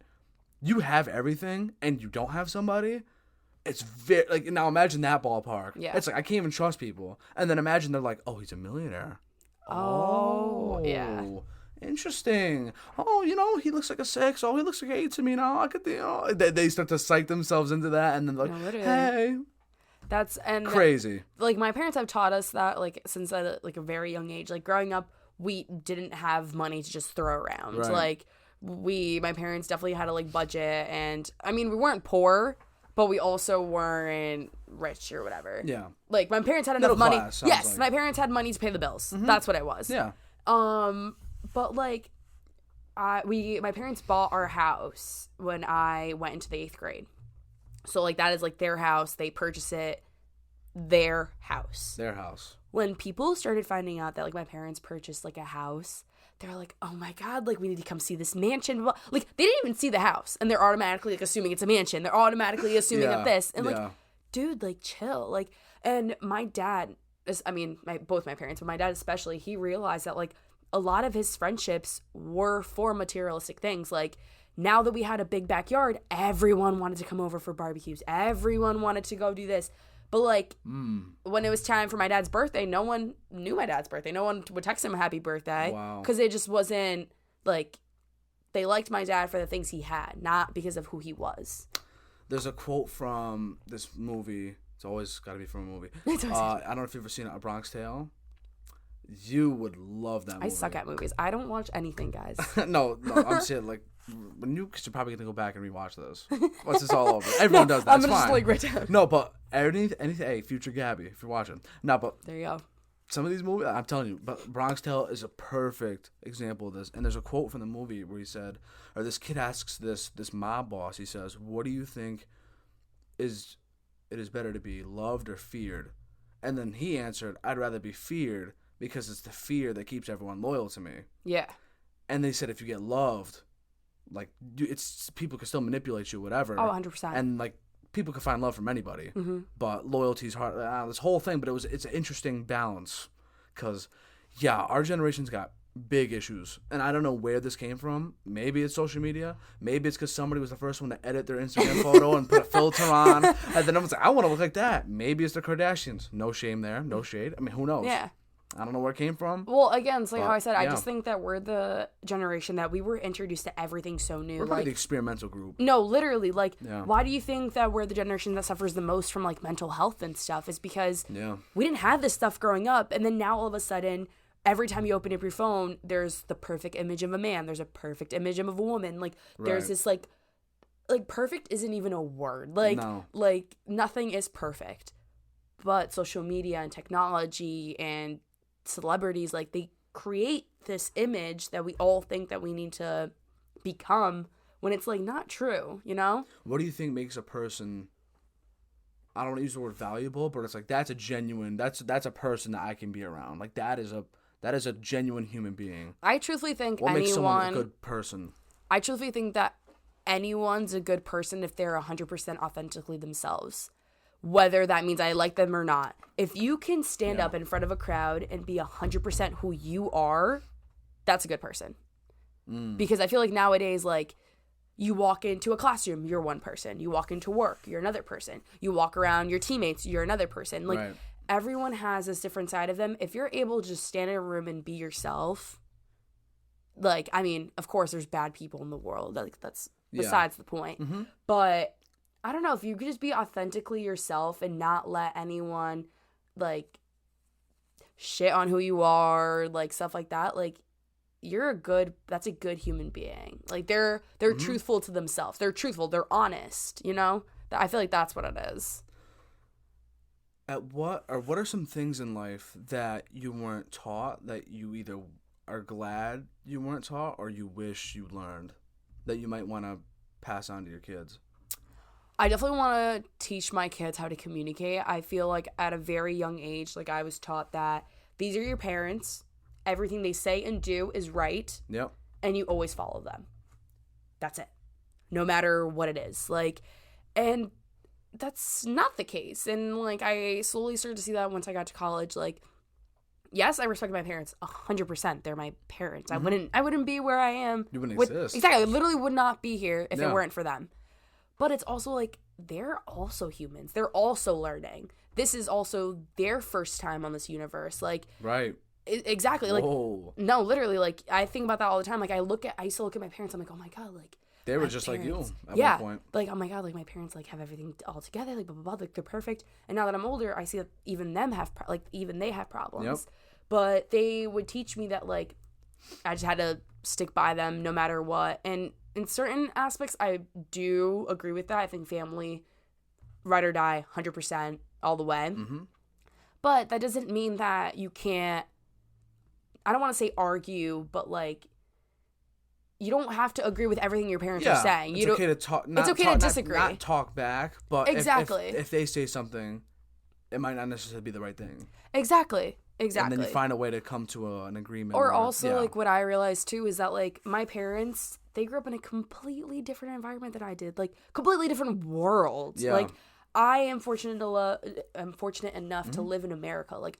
you have everything and you don't have somebody, it's very, like, now imagine that ballpark. Yeah. It's like, I can't even trust people. And then imagine they're like, oh, he's a millionaire. Oh. Yeah. Interesting. Oh, he looks like a 6. Oh, he looks like an 8 to me now. I could, they start to psych themselves into that, and then like, hey. That's crazy. Like my parents have taught us that like since like a very young age. Like growing up, we didn't have money to just throw around. Right. Like my parents definitely had to like budget, and I mean we weren't poor, but we also weren't rich or whatever. Yeah. Like my parents had enough money. Yes, my parents had money to pay the bills. Mm-hmm. That's what it was. Yeah. But like, my parents bought our house when I went into the 8th grade. So, like, that is, like, their house. They purchase it. Their house. Their house. When people started finding out that, like, my parents purchased, like, a house, they're like, oh, my God, like, we need to come see this mansion. Like, they didn't even see the house. And they're automatically, like, assuming it's a mansion. They're automatically assuming that this. And, like, dude, like, chill. Like, and my dad, both my parents, but my dad especially, he realized that, like, a lot of his friendships were for materialistic things. Like, now that we had a big backyard, everyone wanted to come over for barbecues. Everyone wanted to go do this. But, like, when it was time for my dad's birthday, no one knew my dad's birthday. No one would text him a happy birthday. Wow. Because it just wasn't, like, they liked my dad for the things he had, not because of who he was. There's a quote from this movie. It's always got to be from a movie. I don't know if you've ever seen A Bronx Tale. You would love that movie. I suck at movies. I don't watch anything, guys. No, I'm saying, like, because you're probably going to go back and rewatch this. Once it's all over. Everyone does that. I'm going to just, like, right down. No, but anything, hey, future Gabby, if you're watching. No, but. There you go. Some of these movies, I'm telling you, but Bronx Tale is a perfect example of this. And there's a quote from the movie where he said, or this kid asks this mob boss, he says, what do you think it is better to be loved or feared? And then he answered, I'd rather be feared, because it's the fear that keeps everyone loyal to me. Yeah. And they said if you get loved, like, it's people can still manipulate you, whatever. Oh, 100%. And, like, people can find love from anybody. Mm-hmm. But loyalty's hard. This whole thing, but it's an interesting balance. Because, our generation's got big issues. And I don't know where this came from. Maybe it's social media. Maybe it's because somebody was the first one to edit their Instagram photo and put a filter on. And then everyone's like, I want to look like that. Maybe it's the Kardashians. No shame there. No shade. I mean, who knows? Yeah. I don't know where it came from. Well, again, it's like how I said, I just think that we're the generation that we were introduced to everything so new. We're like the experimental group. No, literally. Like, why do you think that we're the generation that suffers the most from, like, mental health and stuff? Is because we didn't have this stuff growing up. And then now all of a sudden, every time you open up your phone, there's the perfect image of a man. There's a perfect image of a woman. Like, there's this, like, perfect isn't even a word. Like, nothing is perfect. But social media and technology and celebrities, like, they create this image that we all think that we need to become when it's, like, not true, you know? What do you think makes a person, I don't want to use the word valuable, but it's like, that's a genuine, that's a person that I can be around. Like, that is a genuine human being. I truthfully think what makes someone a good person? I truthfully think that anyone's a good person if they're 100% authentically themselves. Whether that means I like them or not. If you can stand up in front of a crowd and be 100% who you are, that's a good person. Because I feel like nowadays, like, you walk into a classroom, you're one person. You walk into work, you're another person. You walk around your teammates, you're another person. Like, everyone has this different side of them. If you're able to just stand in a room and be yourself, like, I mean, of course, there's bad people in the world. Like, that's besides the point. Mm-hmm. But I don't know, if you could just be authentically yourself and not let anyone, like, shit on who you are, like, stuff like that, like, that's a good human being. Like, they're truthful to themselves. They're truthful. They're honest, you know? I feel like that's what it is. What are some things in life that you weren't taught that you either are glad you weren't taught or you wish you learned that you might want to pass on to your kids? I definitely want to teach my kids how to communicate. I feel like at a very young age, like, I was taught that these are your parents. Everything they say and do is right. Yep. And you always follow them. That's it. No matter what it is. Like, and that's not the case. And, like, I slowly started to see that once I got to college. Like, yes, I respect my parents 100%. They're my parents. Mm-hmm. I wouldn't be where I am. You wouldn't exist. Exactly. I literally would not be here if it weren't for them. But it's also, like, they're also humans. They're also learning. This is also their first time on this universe. Like, right. Exactly. Like, whoa. No, literally, like, I think about that all the time. Like, I used to look at my parents. I'm like, oh my God, like, they were just like you at one point. Like, oh my God, like, my parents, like, have everything all together, like, blah, blah, blah, like, they're perfect. And now that I'm older, I see that even they have problems. Yep. But they would teach me that, like, I just had to stick by them no matter what. And in certain aspects, I do agree with that. I think family, ride or die, 100% all the way. Mm-hmm. But that doesn't mean that you can't, I don't want to say argue, but, like, you don't have to agree with everything your parents are saying. It's okay to talk. It's okay to disagree. Not talk back, but exactly. if they say something, it might not necessarily be the right thing. Exactly. And then you find a way to come to an agreement. Or also, like, what I realized, too, is that, like, my parents, they grew up in a completely different environment than I did. Like, completely different world. Yeah. Like, I am fortunate enough to live in America. Like,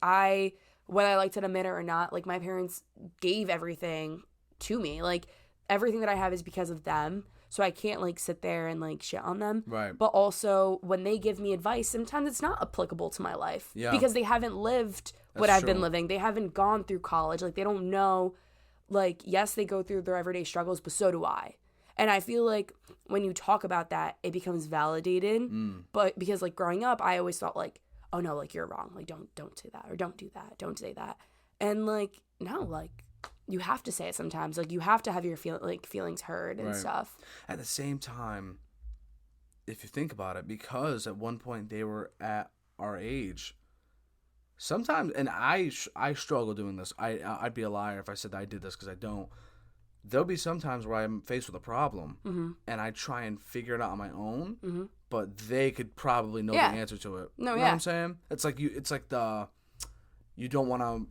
whether I liked it admit it or not, like, my parents gave everything to me. Like, everything that I have is because of them. So I can't, like, sit there and, like, shit on them. Right. But also, when they give me advice, sometimes it's not applicable to my life. Yeah. Because they haven't lived what I've been living. They haven't gone through college. Like, they don't know, like, yes, they go through their everyday struggles, but so do I. And I feel like when you talk about that, it becomes validated. But because, like, growing up, I always thought, like, oh, no, like, you're wrong. Like, don't say that, or don't do that. Don't say that. And, like, no, like, you have to say it sometimes. Like, you have to have your feelings heard and stuff. At the same time, if you think about it, because at one point they were at our age, sometimes, and I struggle doing this. I'd be a liar if I said that I did this, because I don't. There'll be some times where I'm faced with a problem, and I try and figure it out on my own, but they could probably know the answer to it. No, you know what I'm saying? It's like you don't want to.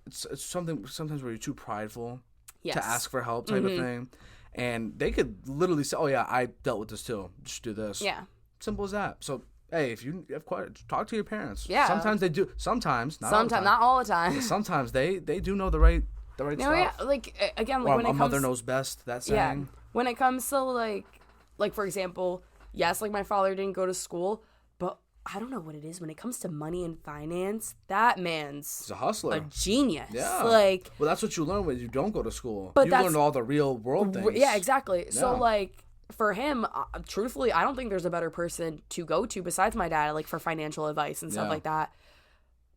It's something sometimes where you're too prideful to ask for help type of thing. And they could literally say, oh, yeah, I dealt with this too. Just do this. Yeah. Simple as that. So, hey, if you have questions, talk to your parents. Yeah. Sometimes they do. Sometimes, not all the time. Not all the time. But sometimes they do know the right stuff. Yeah. Like, again, like, or when it comes... a mother knows best, that saying. Yeah. When it comes to, like, for example, yes, like, my father didn't go to school, but I don't know what it is. When it comes to money and finance, that man's He's a hustler. A genius. Yeah. Like, well, that's what you learn when you don't go to school. But you learn all the real world things. Yeah, exactly. Yeah. So, like, for him, truthfully, I don't think there's a better person to go to besides my dad, like, for financial advice and stuff like that.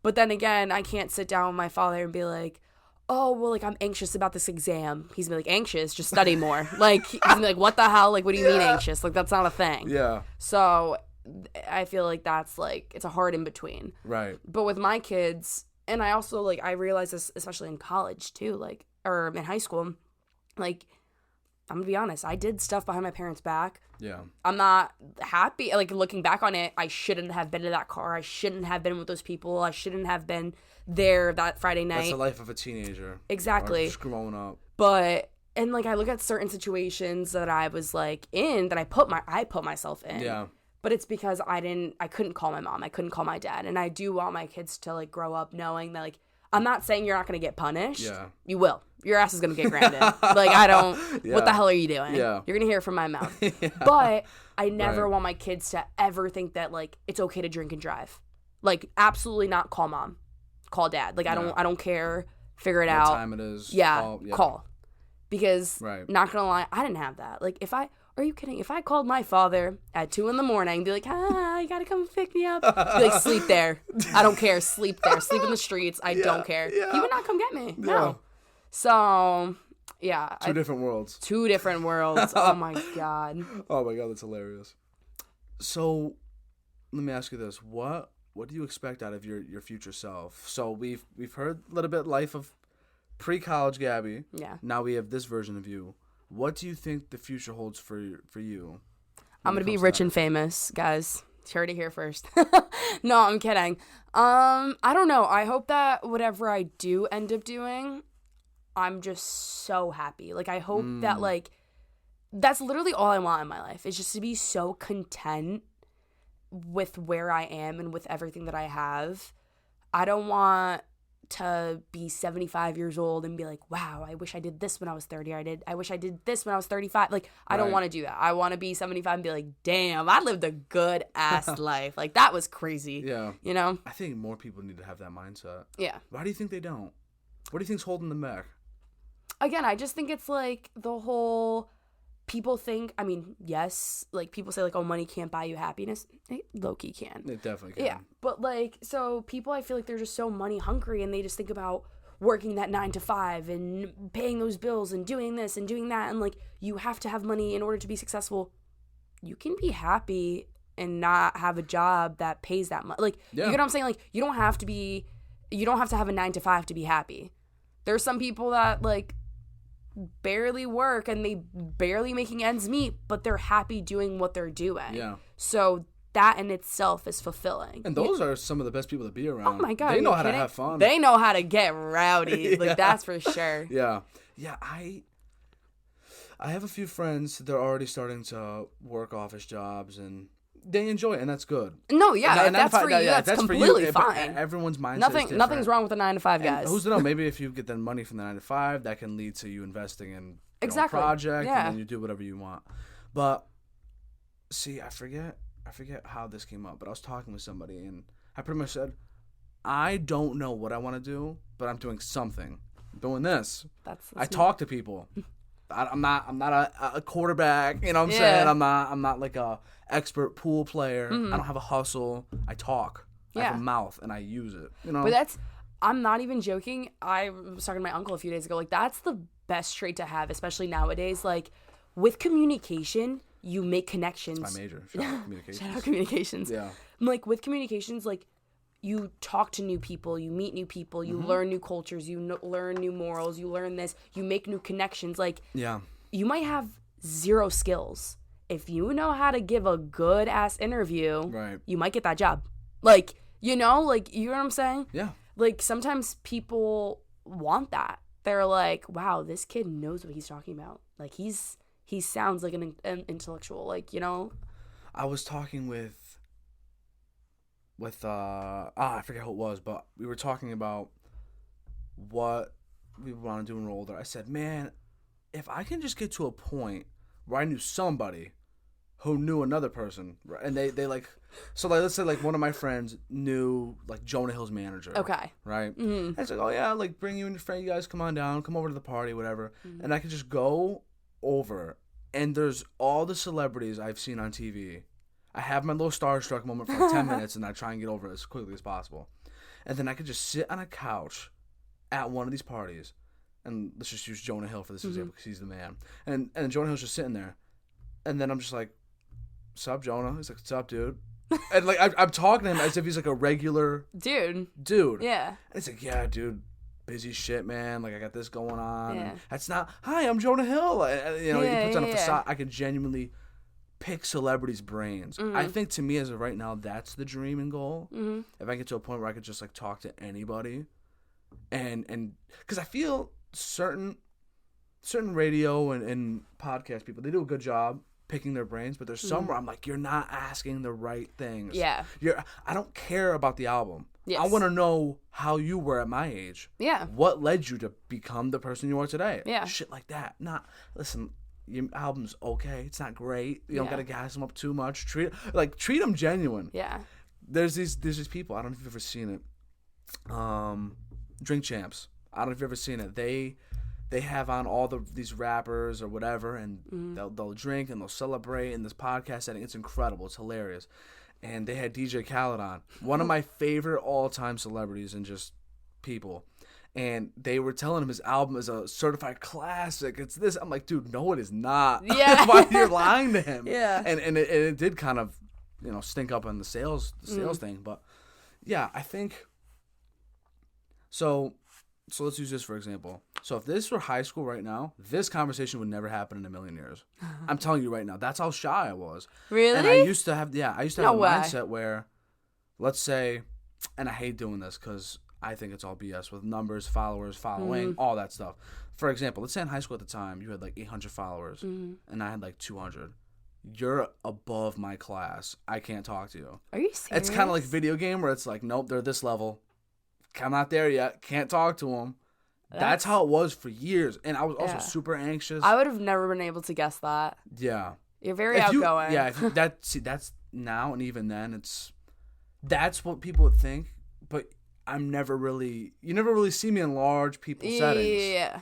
But then again, I can't sit down with my father and be like, oh, well, like, I'm anxious about this exam. He's gonna be like, anxious? Just study more. Like, he's gonna be like, what the hell? Like, what do you mean anxious? Like, that's not a thing. Yeah. So I feel like that's, like, it's a hard in between. Right. But with my kids, And I also, like, I realized this, especially in college, too, like, or in high school, like, I'm gonna be honest, I did stuff behind my parents' back. Yeah. I'm not happy. Like, looking back on it, I shouldn't have been in that car. I shouldn't have been with those people. I shouldn't have been there that Friday night. That's the life of a teenager. Exactly. Or just growing up. But, and, like, I look at certain situations that I was, like, in, that I put myself in. Yeah. But it's because I couldn't call my mom. I couldn't call my dad. And I do want my kids to, like, grow up knowing that, like, I'm not saying you're not going to get punished. Yeah. You will. Your ass is going to get grounded. Like, I don't, what the hell are you doing? Yeah. You're going to hear it from my mouth. Yeah. But I never Right. want my kids to ever think that, like, it's okay to drink and drive. Like, absolutely not. Call mom. Call dad. Like, I don't care. Figure it out. What time it is. Yeah. Call. Because, Right. not going to lie, I didn't have that. Like, are you kidding? If I called my father at 2 a.m, be like, you gotta come pick me up. Be like, sleep there. I don't care. Sleep there. Sleep in the streets. I don't care. Yeah. He would not come get me. No. Yeah. So, yeah. Two different worlds. Two different worlds. Oh, my God. Oh, my God. That's hilarious. So, let me ask you this. What do you expect out of your future self? So, we've heard a little bit life of pre-college Gabby. Yeah. Now we have this version of you. What do you think the future holds for you? I'm going to be rich and famous, guys. You heard it here first. No, I'm kidding. I don't know. I hope that whatever I do end up doing, I'm just so happy. Like, I hope that, like, that's literally all I want in my life, is just to be so content with where I am and with everything that I have. I don't want to be 75 years old and be like, wow, I wish I did this when I was 30. I wish I did this when I was 35. Like, I don't want to do that. I want to be 75 and be like, damn, I lived a good ass life. Like, that was crazy. Yeah. You know? I think more people need to have that mindset. Yeah. Why do you think they don't? What do you think's holding them back? Again, I just think it's like the whole, people think, I mean, yes, like, people say, like, oh, money can't buy you happiness. It low-key can. It definitely can. Yeah, but, like, so people, I feel like they're just so money hungry, and they just think about working that 9 to 5 and paying those bills and doing this and doing that, and, like, you have to have money in order to be successful. You can be happy and not have a job that pays that much. Like, you get what I'm saying? Like, you don't have to have a 9 to 5 to be happy. There's some people that, like, barely work and they barely making ends meet, but they're happy doing what they're doing. Yeah. So that in itself is fulfilling. And those are some of the best people to be around. Oh my God. They know how kidding? to have fun. They know how to get rowdy. Like, that's for sure. Yeah. Yeah, I have a few friends, they're already starting to work office jobs and they enjoy it, and that's good. No, yeah, And if that's for you, that's completely fine. Everyone's mindset is different. Nothing's wrong with a 9 to 5, guys. And who's to know? Maybe if you get the money from the 9 to 5, that can lead to you investing in your own project, and then you do whatever you want. But see, I forget how this came up, but I was talking with somebody, and I pretty much said, I don't know what I want to do, but I'm doing something. I'm doing this. I talk to people. I'm not a quarterback. You know what I'm saying? I'm not like a expert pool player. I don't have a hustle. I talk. I have a mouth and I use it. You know. But I'm not even joking. I was talking to my uncle a few days ago. Like, that's the best trait to have, especially nowadays. Like, with communication, you make connections. That's my major. Shout out communications. Shout out communications. Yeah. Like, with communications, like, you talk to new people, you meet new people, you learn new cultures, you learn new morals, you learn this, you make new connections. Like, you might have zero skills. If you know how to give a good ass interview, you might get that job. Like, you know what I'm saying? Yeah. Like, sometimes people want that. They're like, wow, this kid knows what he's talking about. Like, he sounds like an intellectual. Like, you know? I was talking with I forget who it was, but we were talking about what we want to do when we're older. I said, man, if I can just get to a point where I knew somebody who knew another person, and they like, so like, let's say like one of my friends knew like Jonah Hill's manager. Okay. Right? Mm-hmm. I was like, oh yeah, like bring you and your friend, you guys come on down, come over to the party, whatever. Mm-hmm. And I could just go over, and there's all the celebrities I've seen on TV. I have my little starstruck moment for like 10 minutes, and I try and get over it as quickly as possible. And then I could just sit on a couch at one of these parties, and let's just use Jonah Hill for this example because he's the man. And Jonah Hill's just sitting there, and then I'm just like, "Sup, Jonah?" He's like, "Sup, dude?" And like I'm talking to him as if he's like a regular dude. Yeah. And it's like, yeah, dude, busy shit, man. Like I got this going on. Yeah. And that's not. Hi, I'm Jonah Hill. You know, he puts on a facade. Yeah. I could genuinely pick celebrities' brains. I think to me as of right now, that's the dream and goal. If I get to a point where I could just like talk to anybody, and because I feel certain radio and podcast people, they do a good job picking their brains, but there's some where I'm like, you're not asking the right things. Yeah. I don't care about the album. Yes. I want to know how you were at my age. Yeah. What led you to become the person you are today? Yeah. Shit like that. Listen, your album's okay. It's not great. You don't gotta gas them up too much. Treat them genuine. Yeah. There's these people. I don't know if you've ever seen it. Drink Champs. I don't know if you've ever seen it. They have on all these rappers or whatever, and they'll drink and they'll celebrate in this podcast setting. It's incredible. It's hilarious. And they had DJ Khaled on, one of my favorite all-time celebrities and just people. And they were telling him his album is a certified classic. It's this. I'm like, dude, no, it is not. Yeah. Why you're lying to him? Yeah. And it did kind of, stink up on the sales thing. But yeah, I think. So let's use this for example. So if this were high school right now, this conversation would never happen in a million years. I'm telling you right now. That's how shy I was. Really? And I used to have a way. mindset where, let's say, and I hate doing this because I think it's all BS with numbers, followers, following, all that stuff. For example, let's say in high school at the time, you had like 800 followers and I had like 200. You're above my class. I can't talk to you. Are you serious? It's kind of like a video game where it's like, nope, they're this level. I'm not there yet. Can't talk to them. That's how it was for years. And I was also super anxious. I would have never been able to guess that. Yeah. You're very outgoing. That's now and even then, that's what people would think. But you never really see me in large people settings. Yeah.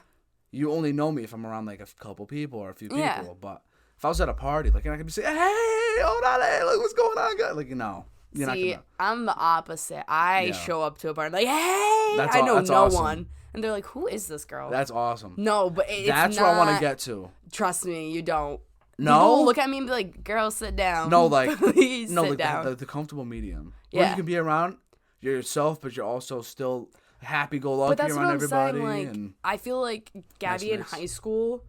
You only know me if I'm around like a couple people or a few people. But if I was at a party, like, you're not going to be saying, hey, hold on, hey, look what's going on, guys. Like, you're not gonna. I'm the opposite. I show up to a bar and like, hey, I know no awesome. one. And they're like, who is this girl? That's awesome. No, but it's that's not, where I want to get to. Trust me, you don't. No? People look at me and be like, girl, sit down. No, like, please sit down. The comfortable medium. Where you can be around, you're yourself, but you're also still happy-go-lucky around what I'm everybody. saying, like, I feel like Gabby in high school,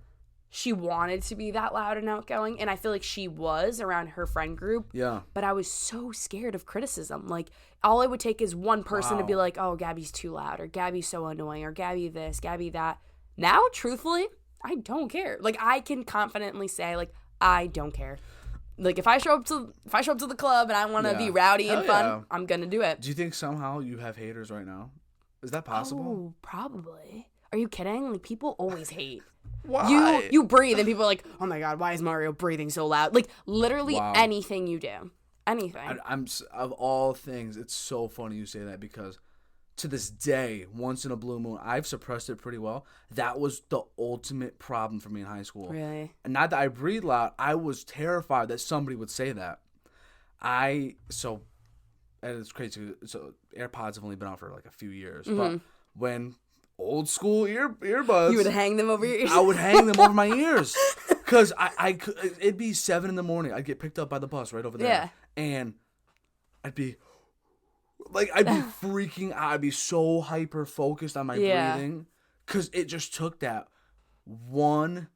she wanted to be that loud and outgoing, and I feel like she was around her friend group. Yeah. But I was so scared of criticism. Like, all it would take is one person to be like, oh, Gabby's too loud, or Gabby's so annoying, or Gabby this, Gabby that. Now, truthfully, I don't care. Like, I can confidently say, like, I don't care. Like, if I show up to the club and I want to be rowdy and fun, I'm gonna do it. Do you think somehow you have haters right now? Is that possible? Oh, probably. Are you kidding? Like, people always hate. Why? You breathe and people are like, oh my god, why is Mario breathing so loud? Like, literally anything you do. Anything. I'm of all things, it's so funny you say that because to this day, once in a blue moon, I've suppressed it pretty well. That was the ultimate problem for me in high school. Really? And not that I breathe loud, I was terrified that somebody would say that. And it's crazy. So AirPods have only been out for like a few years, but when old school earbuds, you would hang them over your ears. I would hang them over my ears because I could. It'd be 7 a.m. I'd get picked up by the bus right over there, and I'd be freaking out. I'd be so hyper focused on my breathing because it just took that one.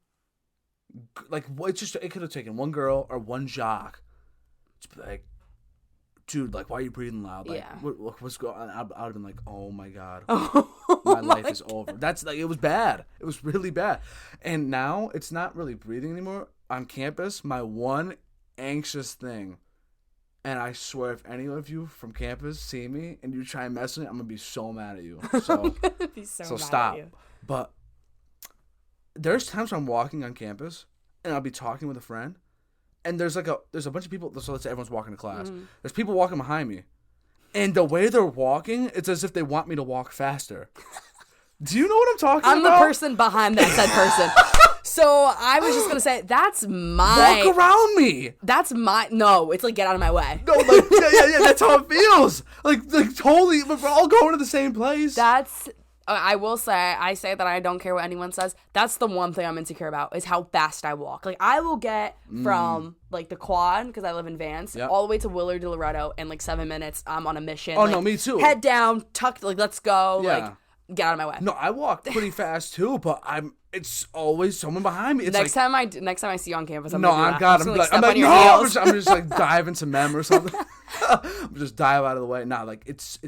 It could have taken one girl or one jock to be like, dude, like, why are you breathing loud? Like, what's going on? I would have been like, oh my god, my life is over. That's like, it was bad. It was really bad. And now it's not really breathing anymore on campus. My one anxious thing, and I swear, if any of you from campus see me and you try and mess with me, I'm gonna be so mad at you. So, I'm gonna be so mad stop. at you. But there's times when I'm walking on campus and I'll be talking with a friend. And there's a bunch of people, so let's say everyone's walking to class. There's people walking behind me. And the way they're walking, it's as if they want me to walk faster. Do you know what I'm talking about? I'm the person behind that said person. So I was just going to say, that's my... Walk around me! That's my... No, it's like, get out of my way. No, like, yeah, that's how it feels. Like totally, we're all going to the same place. That's... I will say, I say that I don't care what anyone says. That's the one thing I'm insecure about is how fast I walk. Like, I will get from, like, the Quad, because I live in Vance, all the way to Willard to Loretto in, like, 7 minutes. I'm on a mission. Oh, like, no, me too. Head down, tucked, like, let's go. Yeah. Like, get out of my way. No, I walk pretty fast, too, but it's always someone behind me. It's next time I see you on campus, I'm no, gonna do I'm God. I'm like, no, I'm just like dive into mem or something. I'm just dive out of the way. Nah, like it's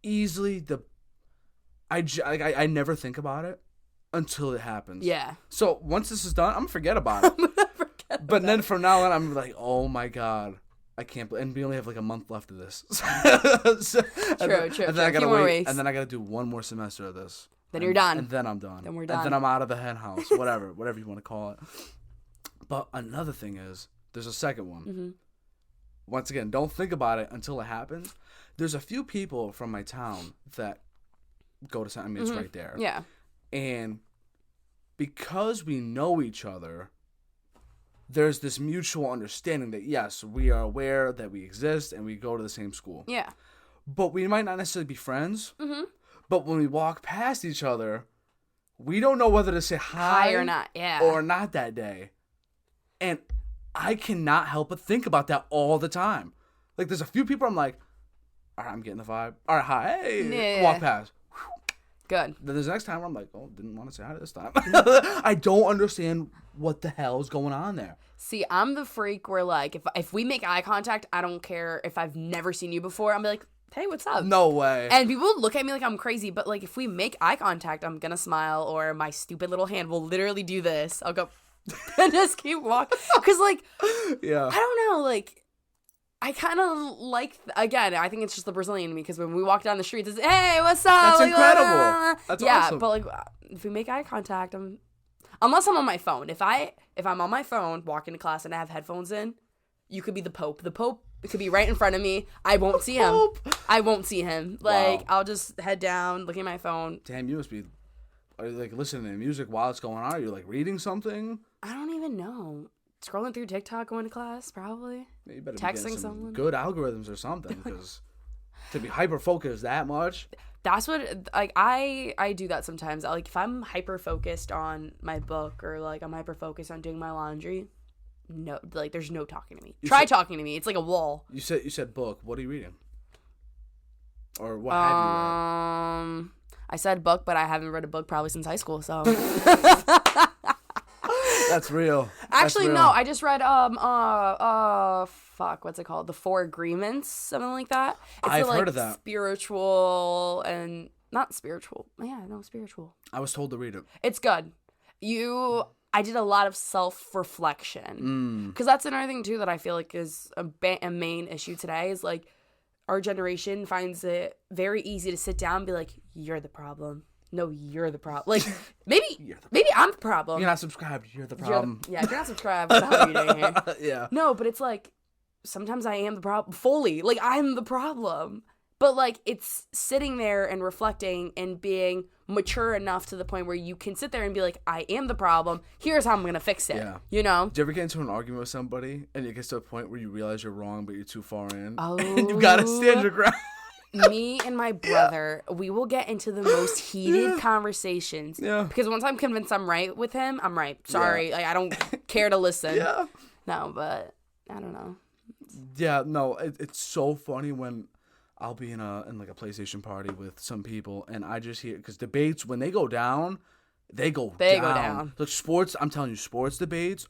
easily I never think about it until it happens. Yeah. So once this is done, I'm gonna forget about it. But then from now on, I'm like, oh my God, I can't. And we only have like a month left of this. True. And then I gotta wait, and then I gotta do one more semester of this. Then you're done. And then I'm done. Then we're done. And then I'm out of the hen house, whatever you want to call it. But another thing is, there's a second one. Mm-hmm. Once again, don't think about it until it happens. There's a few people from my town that go to, I mean, it's right there. Yeah. And because we know each other, there's this mutual understanding that, yes, we are aware that we exist and we go to the same school. Yeah. But we might not necessarily be friends. Mm-hmm. But when we walk past each other, we don't know whether to say hi or not. Yeah. Or not that day. And I cannot help but think about that all the time. Like, there's a few people I'm like, all right, I'm getting the vibe. All right, hi. Hey. Yeah. Walk past. Good. Then there's the next time where I'm like, oh, didn't want to say hi this time. I don't understand what the hell is going on there. See, I'm the freak where, like, if we make eye contact, I don't care if I've never seen you before. I'm like, hey, what's up? No way. And people look at me like I'm crazy, but, like, if we make eye contact, I'm gonna smile, or my stupid little hand will literally do this. I'll go and just keep walking. Because, like, yeah. I don't know, like, I kind of like, again, I think it's just the Brazilian in me, because when we walk down the streets, it's, hey, what's up? That's like, incredible. That's yeah, awesome. but, like, if we make eye contact, unless I'm on my phone. If I'm on my phone, walking to class, and I have headphones in, you could be the Pope. The Pope could be right in front of me. I won't see him. I won't see him. Like, wow. I'll just head down, looking at my phone. Damn, you must be, are you, like, listening to music while it's going on? Are you, like, reading something? I don't even know. Scrolling through TikTok going to class, probably. Yeah, you better texting be someone. Good algorithms or something, because to be hyper-focused that much. That's what, like, I do that sometimes. Like, if I'm hyper-focused on my book, or, like, I'm hyper-focused on doing my laundry, no, like, there's no talking to me. Try talking to me. It's like a wall. You said book. What are you reading? Or what have you read? I said book, but I haven't read a book probably since high school, so. That's real. Actually, That's real. no, I just read, what's it called? The Four Agreements, something like that. I've heard of that. Spiritual and, not spiritual. Yeah, no, spiritual. I was told to read it. It's good. I did a lot of self-reflection. Because that's another thing, too, that I feel like is a main issue today is, like, our generation finds it very easy to sit down and be like, you're the problem. No, you're the problem. Like, maybe I'm the problem. You're not subscribed. You're the problem. If you're not subscribed, what the hell are you doing here? Yeah. No, but it's like, sometimes I am the problem. Fully. Like, I'm the problem. But, like, it's sitting there and reflecting and being mature enough to the point where you can sit there and be like, I am the problem. Here's how I'm going to fix it. Yeah. You know? Do you ever get into an argument with somebody and it gets to a point where you realize you're wrong, but you're too far in? Oh. And you got to stand your ground. Me and my brother, we will get into the most heated conversations. Yeah. Because once I'm convinced I'm right with him, I'm right. Sorry. Like, I don't care to listen. Yeah. No, but I don't know. Yeah, no, it's so funny when I'll be in like a PlayStation party with some people, and I just hear, because debates, when they go down, they go down. Like, sports, I'm telling you, sports debates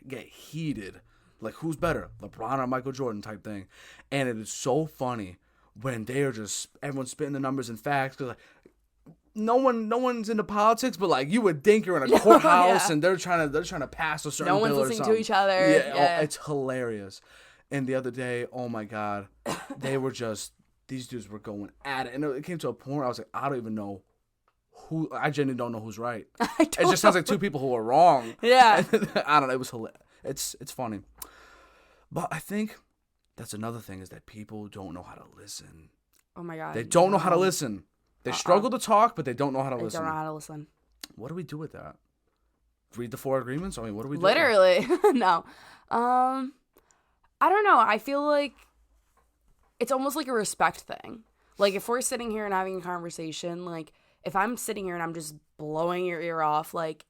get heated. Like, who's better, LeBron or Michael Jordan type thing. And it is so funny when they are just, everyone's spitting the numbers and facts, because, like, no one's into politics, but, like, you would think you're in a courthouse and they're trying to pass a certain bill or something. No one's listening to each other. Yeah. It's hilarious. And the other day, oh my God, these dudes were going at it. And it came to a point where I was like, I don't even know I genuinely don't know who's right. It just sounds like two people who are wrong. Yeah. I don't know. It was hilarious. It's funny. But I think that's another thing, is that people don't know how to listen. Oh my God. They don't know how to listen. They struggle to talk, but they don't know how to listen. They don't know how to listen. What do we do with that? Read the Four Agreements? I mean, what do we do? Literally. No. I don't know. I feel like it's almost like a respect thing. Like, if we're sitting here and having a conversation, like, if I'm sitting here and I'm just blowing your ear off, like,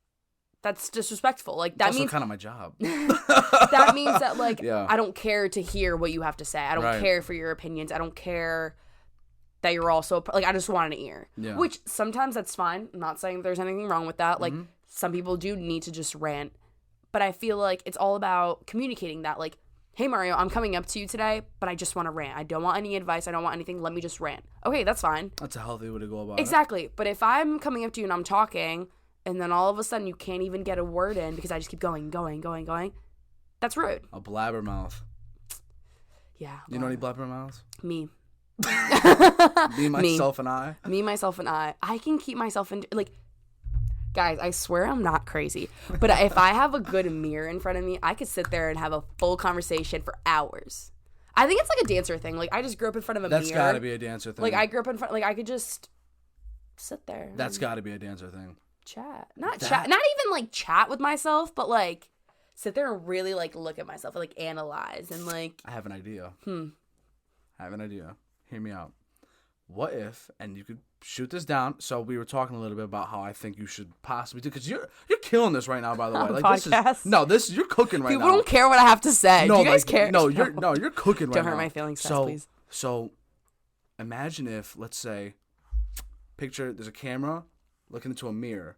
that's disrespectful. Like, that It's also means kind of my job. that means that, like, Yeah. I don't care to hear what you have to say. I don't Right. care for your opinions. I don't care that you're also, like, I just want an ear. Yeah. Which sometimes that's fine. I'm not saying there's anything wrong with that. Like, Mm-hmm. some people do need to just rant. But I feel like it's all about communicating that. Like, hey, Mario, I'm coming up to you today, but I just want to rant. I don't want any advice. I don't want anything. Let me just rant. Okay, that's fine. That's a healthy way to go about it. Exactly. But if I'm coming up to you and I'm talking, and then all of a sudden you can't even get a word in because I just keep going, that's rude. A blabbermouth. Yeah. You know any blabbermouths? Me. Me, myself, and I. Me, myself, and I. I can keep myself in, like, guys, I swear I'm not crazy. But if I have a good mirror in front of me, I could sit there and have a full conversation for hours. I think it's like a dancer thing. Like, I just grew up in front of a mirror. That's got to be a dancer thing. Like, I grew up in front, like, I could just sit there. That's got to be a dancer thing. Chat. Not even, like, chat with myself, but, like, sit there and really, like, look at myself and, like, analyze and, like. I have an idea. I have an idea. Hear me out. What if, and you could shoot this down. So we were talking a little bit about how I think you should possibly do, because you're killing this right now, by the way. Like, podcast? This is you're cooking right now. People don't care what I have to say. Do you guys care? No, you're cooking right now. Don't hurt my feelings, please. So imagine if, let's say, picture there's a camera looking into a mirror.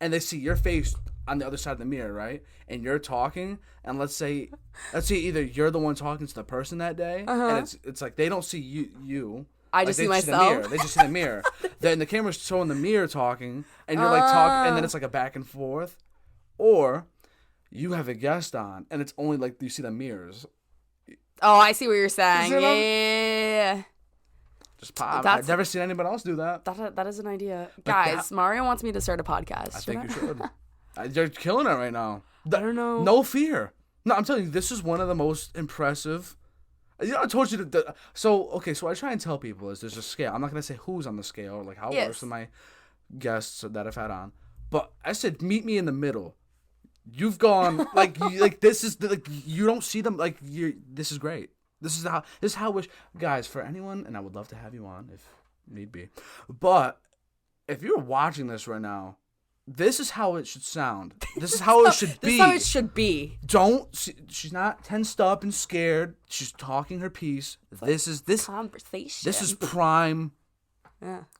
And they see your face on the other side of the mirror, right? And you're talking, and let's say either you're the one talking to the person that day, and it's like they don't see you. I just see myself. They just see the mirror. Then the camera's showing the mirror talking, and you're like talking, and then it's like a back and forth. Or you have a guest on, and it's only like you see the mirrors. Oh, I see what you're saying. Yeah. Just pop. I've never seen anybody else do that. That is an idea. Guys, Mario wants me to start a podcast. I think you should. You're killing it right now. I don't know. No fear. No, I'm telling you, this is one of the most impressive. You know, I told you so I try and tell people is there's a scale. I'm not gonna say who's on the scale or like how it works with my guests that I've had on, but I said meet me in the middle. You've gone like this is like you don't see them like you. This is great. This is how guys, for anyone, and I would love to have you on if need be, but if you're watching this right now, this is how it should sound. This is how it should be. This is how it should be. She's not tensed up and scared. She's talking her piece. This conversation. This is prime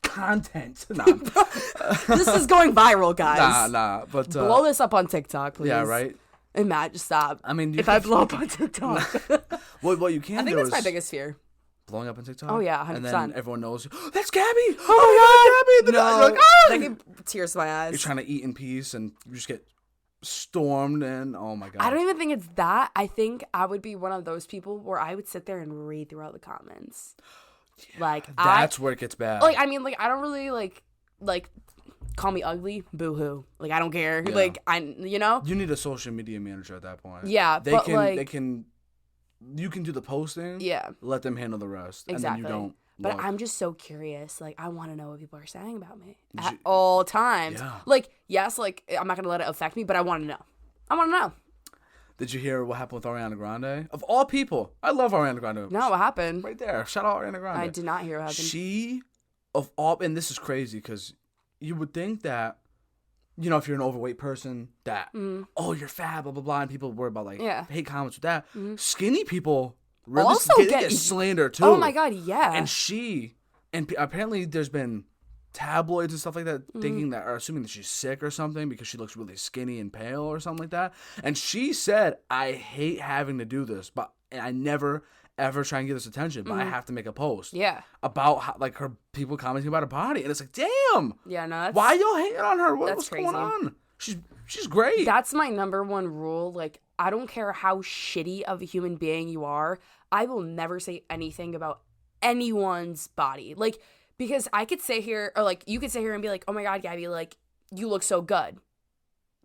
content. Nah. This is going viral, guys. Nah. But blow this up on TikTok, please. Yeah, right. Imagine, stop. I mean, if I blow up on TikTok, what you can do is. I think that's my biggest fear. Blowing up on TikTok? Oh, yeah, 100%. And then everyone knows, that's Gabby! Oh, my God, Gabby! No, you're like, oh! That gave tears to my eyes. You're trying to eat in peace, and you just get stormed, and oh, my God. I don't even think it's that. I think I would be one of those people where I would sit there and read through all the comments. Yeah, like, that's where it gets bad. Like, I mean, like, I don't really, like, call me ugly, boo-hoo. Like, I don't care. Yeah. Like, you know? You need a social media manager at that point. Yeah, you can do the posting. Yeah. Let them handle the rest. Exactly. And then you don't. But I'm just so curious. Like, I want to know what people are saying about me at all times. Yeah. Like, yes, like, I'm not going to let it affect me, but I want to know. I want to know. Did you hear what happened with Ariana Grande? Of all people. I love Ariana Grande. No, what happened? Right there. Shout out Ariana Grande. I did not hear what happened. And this is crazy because you would think that, you know, if you're an overweight person, that, you're fat, blah, blah, blah, and people worry about, like, hate comments with that. Skinny people really also get slander, too. Oh, my God, yeah. And apparently there's been tabloids and stuff like that thinking that, or assuming that she's sick or something because she looks really skinny and pale or something like that. And she said, I hate having to do this, but I never ever try and get this attention, but I have to make a post about how, like, her people commenting about her body, and it's like, damn, why y'all hating on her? What's crazy. going on? She's great. That's my number one rule. Like, I don't care how shitty of a human being you are, I will never say anything about anyone's body. Like, because I could sit here, or like you could sit here and be like, oh my God, Gabby, like, you look so good.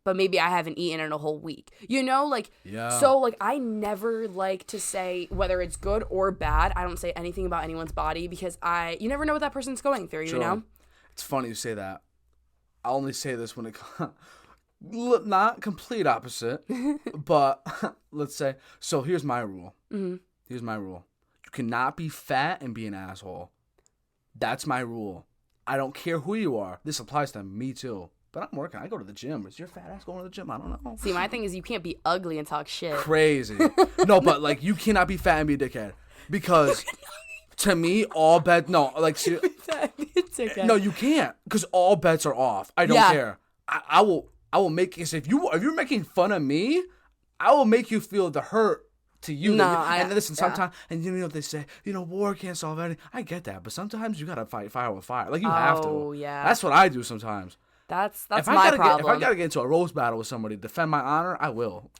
But maybe I haven't eaten in a whole week. You know, like, so, like, I never like to say whether it's good or bad. I don't say anything about anyone's body because you never know what that person's going through, you know? It's funny you say that. I only say this when it comes, not complete opposite, but let's say, so here's my rule. Here's my rule. You cannot be fat and be an asshole. That's my rule. I don't care who you are. This applies to me too. But I'm working. I go to the gym. Is your fat ass going to the gym? I don't know. See, my thing is you can't be ugly and talk shit. Crazy. No, but like you cannot be fat and be a dickhead because to me all bets no like no you can't because all bets are off. I don't care. I will make if you're making fun of me, I will make you feel the hurt to you. No, and listen, sometimes and you know what they say, war can't solve anything. I get that, but sometimes you gotta fight fire with fire. Like you have to. Oh yeah. That's what I do sometimes. That's if my problem. If I gotta get into a roast battle with somebody to defend my honor, I will.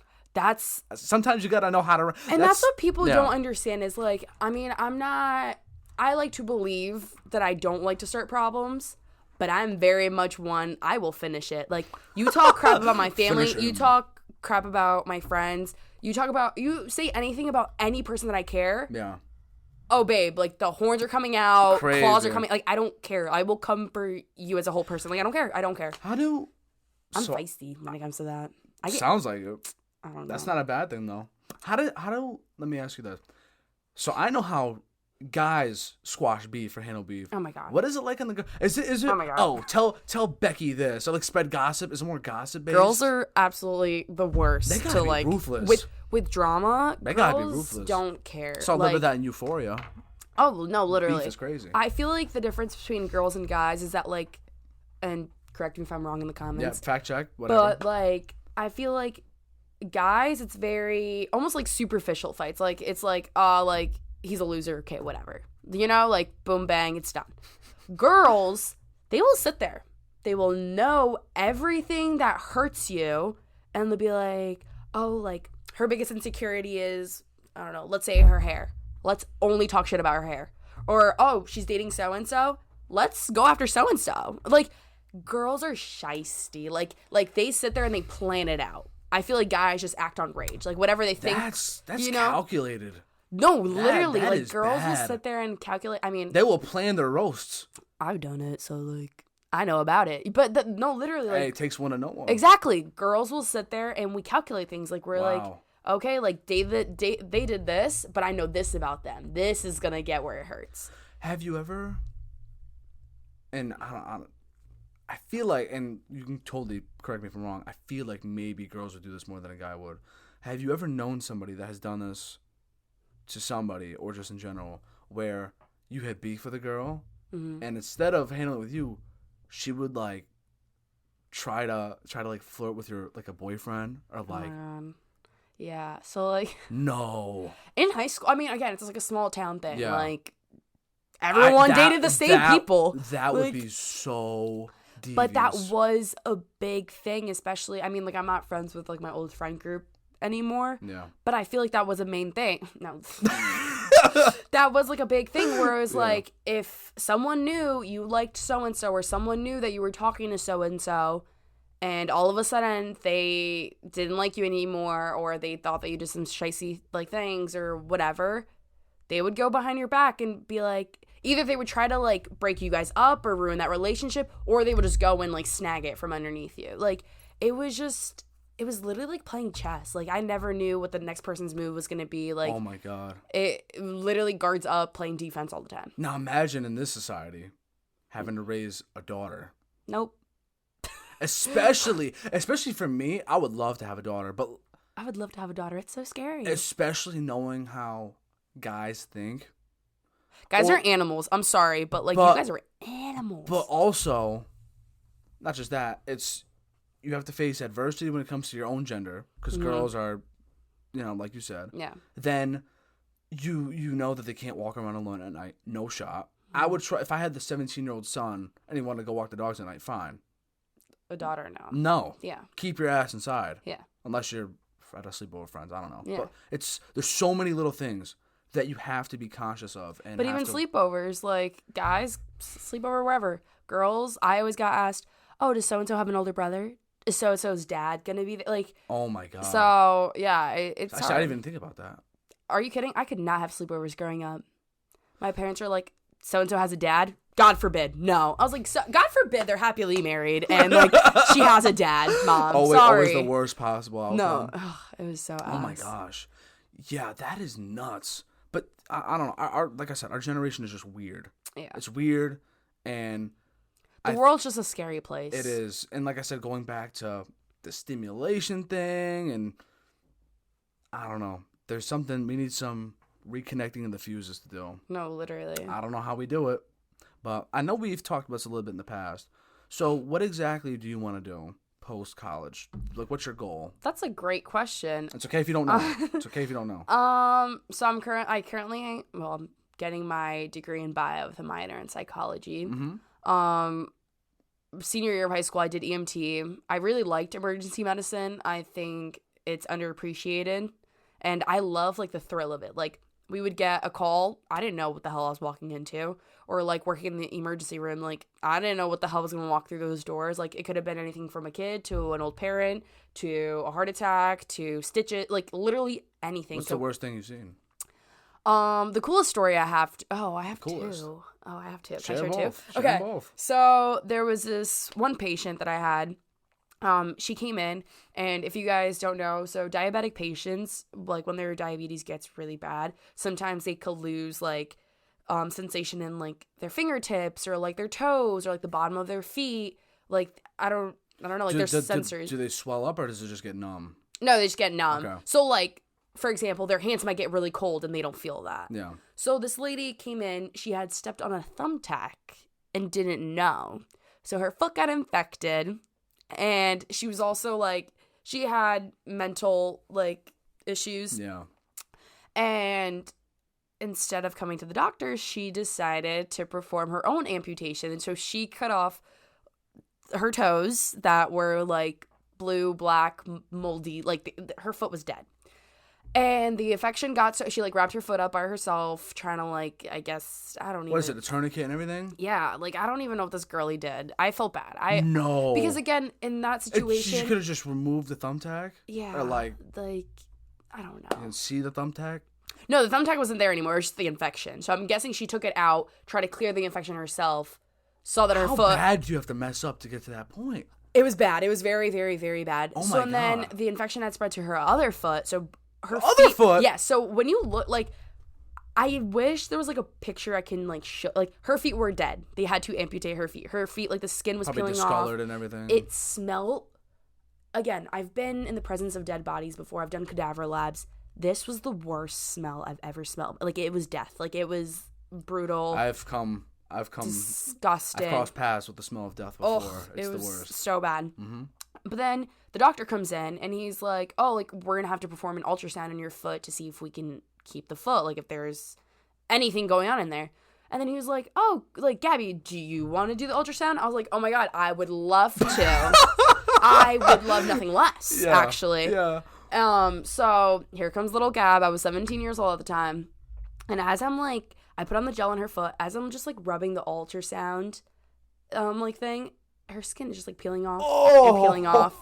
Sometimes you gotta know how to. And that's what people don't understand is like, I mean, I like to believe that I don't like to start problems, but I'm very much one, I will finish it. Like, you talk crap about my family, you talk crap about my friends, you say anything about any person that I care. Yeah. Oh, babe, like, the horns are coming out, claws are coming. Like, I don't care. I will come for you as a whole person. Like, I don't care. I'm feisty when it comes to that. Sounds like it. I don't know. That's not a bad thing, though. Let me ask you this. So, I know how guys squash beef or handle beef. Oh, my God. What is it like on the... Is it... Oh, my God. Oh, tell Becky this. Or, like, spread gossip. Is it more gossip-based? Girls are absolutely the worst. They gotta be ruthless. With drama, they gotta be ruthless. Don't care. Saw a little bit of that in Euphoria. Oh, no, literally. Beef is crazy. I feel like the difference between girls and guys is that, like, and correct me if I'm wrong in the comments. Yeah, fact check, whatever. But, like, I feel like guys, it's very, almost like superficial fights. Like, it's like, like, he's a loser, okay, whatever. You know, like, boom, bang, it's done. Girls, they will sit there. They will know everything that hurts you, and they'll be like, oh, like, her biggest insecurity is, I don't know, let's say her hair. Let's only talk shit about her hair. Or, oh, she's dating so-and-so. Let's go after so-and-so. Like, girls are shysty. Like they sit there and they plan it out. I feel like guys just act on rage. Like, whatever they think. That's calculated. No, literally. That like, is girls bad. will sit there and calculate. I mean. They will plan their roasts. I've done it, so, like, I know about it. But, no, literally. Like, hey, it takes one to know one. Exactly. Girls will sit there and we calculate things. Like, we're like. Okay, like, they did this, but I know this about them. This is going to get where it hurts. Have you ever, and I feel like, and you can totally correct me if I'm wrong, I feel like maybe girls would do this more than a guy would. Have you ever known somebody that has done this to somebody, or just in general, where you had beef with a girl, and instead of handling it with you, she would, like, try to like, flirt with your, like, a boyfriend, or, like... Yeah, so, like... No. In high school, I mean, again, it's like a small town thing. Yeah. Like, everyone dated the same people. That would be so devious. But that was a big thing, especially... I mean, like, I'm not friends with, like, my old friend group anymore. Yeah. But I feel like that was a main thing. No. That was, like, a big thing where it was, like, if someone knew you liked so-and-so, or someone knew that you were talking to so-and-so... And all of a sudden, they didn't like you anymore, or they thought that you did some shicey, like, things or whatever. They would go behind your back and be like, either they would try to, like, break you guys up or ruin that relationship, or they would just go and, like, snag it from underneath you. Like, it was literally like playing chess. Like, I never knew what the next person's move was going to be. Like, oh my God. It literally guards up playing defense all the time. Now, imagine in this society having to raise a daughter. Nope. Especially for me, I would love to have a daughter, but I would love to have a daughter. It's so scary. Especially knowing how guys think. Guys are animals. I'm sorry, but you guys are animals. But also, not just that, it's you have to face adversity when it comes to your own gender, because girls are, like you said. Yeah. Then you know that they can't walk around alone at night. No shot. I would try if I had the 17-year-old son and he wanted to go walk the dogs at night. Fine. A daughter, no. No. Yeah. Keep your ass inside. Yeah. Unless you're at a sleepover with friends. I don't know. Yeah. But there's so many little things that you have to be conscious of. But even sleepovers, like, guys, sleepover wherever. Girls, I always got asked, oh, does so-and-so have an older brother? Is so-and-so's dad going to be there? Like, oh, my God. So, yeah, it's hard. I didn't even think about that. Are you kidding? I could not have sleepovers growing up. My parents were like, so-and-so has a dad? God forbid. No. I was like, God forbid they're happily married and, like, she has a dad, Mom. Always the worst possible outcome. No. Ugh, it was so ass. Oh, my gosh. Yeah, that is nuts. But I don't know. Like I said, our generation is just weird. Yeah. It's weird, and The world's just a scary place. It is. And like I said, going back to the stimulation thing, and I don't know. There's something, we need some reconnecting of the fuses to do. No, literally. I don't know how we do it, but I know we've talked about this a little bit in the past. So what exactly do you want to do post-college? Like, what's your goal? That's a great question. It's okay if you don't know. It's okay if you don't know. So I'm currently, I'm getting my degree in bio with a minor in psychology. Mm-hmm. Senior year of high school, I did EMT. I really liked emergency medicine. I think it's underappreciated, and I love like the thrill of it. Like, we would get a call. I didn't know what the hell I was walking into. Or, like, working in the emergency room. Like, I didn't know what the hell was going to walk through those doors. Like, it could have been anything from a kid to an old parent to a heart attack to stitches. Like, literally anything. What's the worst thing you've seen? The coolest story I have... I have Coolest. two. Oh, I have two. Can Share I share both. two? Share Okay. both. So, there was this one patient that I had. She came in, and if you guys don't know, so diabetic patients, like, when their diabetes gets really bad, sometimes they could lose, like, sensation in, like, their fingertips or, like, their toes or, like, the bottom of their feet. Like, I don't know, like, their sensors. Do they swell up, or does it just get numb? No, they just get numb. Okay. So, like, for example, their hands might get really cold and they don't feel that. Yeah. So this lady came in, she had stepped on a thumbtack and didn't know. So her foot got infected. And she was also, like, she had mental, like, issues. Yeah. And instead of coming to the doctor, she decided to perform her own amputation. And so she cut off her toes that were, like, blue, black, moldy. Like, her foot was dead. And the infection got so she, like, wrapped her foot up by herself, trying to, like, I guess, I don't even... What is it, a tourniquet and everything? Yeah, like, I don't even know what this girlie did. I felt bad. No. Because, again, in that situation... She could have just removed the thumbtack? Yeah. Or, like... I don't know. You didn't see the thumbtack? No, the thumbtack wasn't there anymore. It was just the infection. So I'm guessing she took it out, tried to clear the infection herself, saw that her foot... How bad do you have to mess up to get to that point? It was bad. It was very, very, very bad. Oh, my so God. then the infection had spread to her other foot, so... Her other foot? Yeah, so when you look, like, I wish there was, like, a picture I can, like, show. Like, her feet were dead. They had to amputate her feet. Her feet, like, the skin was Probably peeling off. discolored and everything. It smelled... Again, I've been in the presence of dead bodies before. I've done cadaver labs. This was the worst smell I've ever smelled. Like, it was death. Like, it was brutal. I've come... Disgusting. I've crossed paths with the smell of death before. It's it was the worst. so bad. Mm-hmm. But then the doctor comes in and he's like, oh, like, we're going to have to perform an ultrasound on your foot to see if we can keep the foot. Like, if there's anything going on in there. And then he was like, oh, like, Gabby, do you want to do the ultrasound? I was like, oh my God, I would love to. I would love nothing less, actually. Yeah. So here comes little Gab. I was 17 years old at the time. And as I'm like, I put on the gel on her foot, as I'm just like rubbing the ultrasound, like thing, her skin is just like peeling off and peeling off.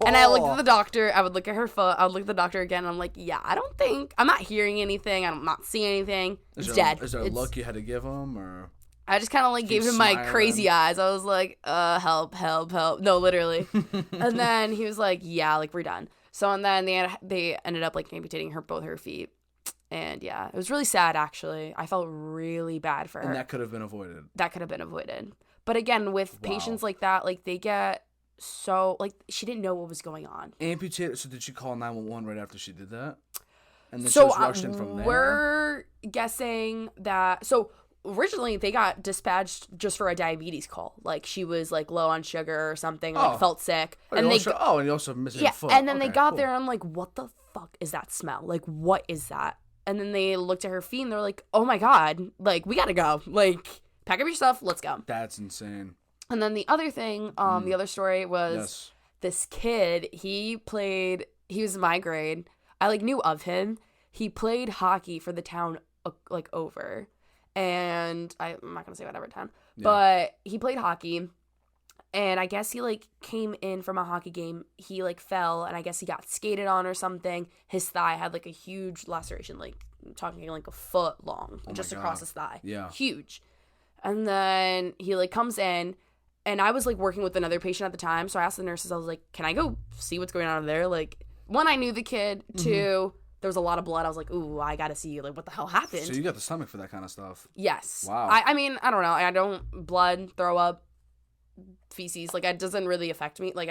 And I looked at the doctor. I would look at her foot. I would look at the doctor again. And I'm like, yeah, I'm not hearing anything. I'm not seeing anything. It's dead. Is there a look you had to give him, or? I just kind of like gave him my crazy eyes. I was like, help, help, help. No, literally. And then he was like, yeah, like, we're done. So, and then they ended up like amputating both her feet. And yeah, it was really sad, actually. I felt really bad for her. And that could have been avoided. But again, with patients like that, like, they get so, like, she didn't know what was going on. Amputated. So did she call 911 right after she did that? And then so she was rushed in from there? We're guessing that, so originally they got dispatched just for a diabetes call. Like, she was like low on sugar or something, like felt sick. And you also missing a foot. And then they got there and I'm like, what the fuck is that smell? Like, what is that? And then they looked at her feet and they're like, oh my God, like, we gotta go. Like, pack up your stuff, let's go. That's insane. And then the other thing, the other story was this kid, he was my grade. I, like, knew of him. He played hockey for the town, like, over. And I'm not going to say whatever town. Yeah. But he played hockey. And I guess he, like, came in from a hockey game. He, like, fell. And I guess he got skated on or something. His thigh had, like, a huge laceration. Like, I'm talking, like, a foot long. Just across his thigh. Yeah. Huge. And then he, like, comes in. And I was, like, working with another patient at the time. So I asked the nurses, I was like, can I go see what's going on over there? Like, one, I knew the kid. Mm-hmm. Two, there was a lot of blood. I was like, ooh, I gotta see, like, what the hell happened? So you got the stomach for that kind of stuff. Yes. Wow. I mean, I don't know. I don't blood, throw up, feces. Like, it doesn't really affect me. Like,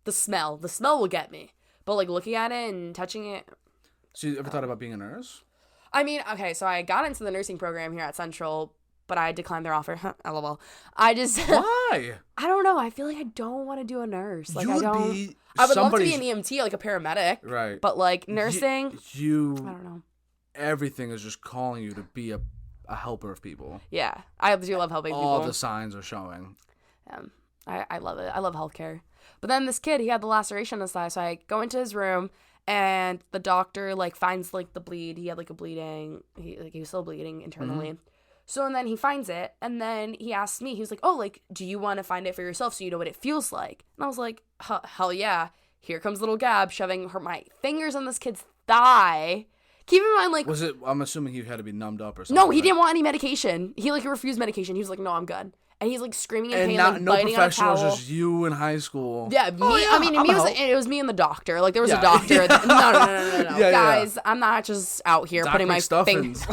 the smell will get me. But, like, looking at it and touching it. So you ever thought about being a nurse? I mean, okay, so I got into the nursing program here at Central, but I declined their offer. LOL. I just... Why? I don't know. I feel like I don't want to do a nurse. Like, I would love to be an EMT, like a paramedic. Right. But, like, nursing... I don't know. Everything is just calling you to be a helper of people. Yeah. I do love helping people. All the signs are showing. I love it. I love healthcare. But then this kid, he had the laceration on his thigh, so I go into his room, and the doctor, like, finds, like, the bleed. He had, like, a bleeding. He was still bleeding internally. Mm-hmm. So, and then he finds it, and then he asks me, he was like, oh, like, do you want to find it for yourself so you know what it feels like? And I was like, hell yeah. Here comes little Gab shoving my fingers on this kid's thigh. Keep in mind, like... I'm assuming he had to be numbed up or something. No, he didn't want any medication. He, like, refused medication. He was like, no, I'm good. And he's, like, screaming in pain, like, no biting on a towel. professionals, just you in high school. Yeah, me. Oh, yeah, I mean, it was me and the doctor. Like, there was a doctor. No. Guys, I'm not just out here putting my fingers...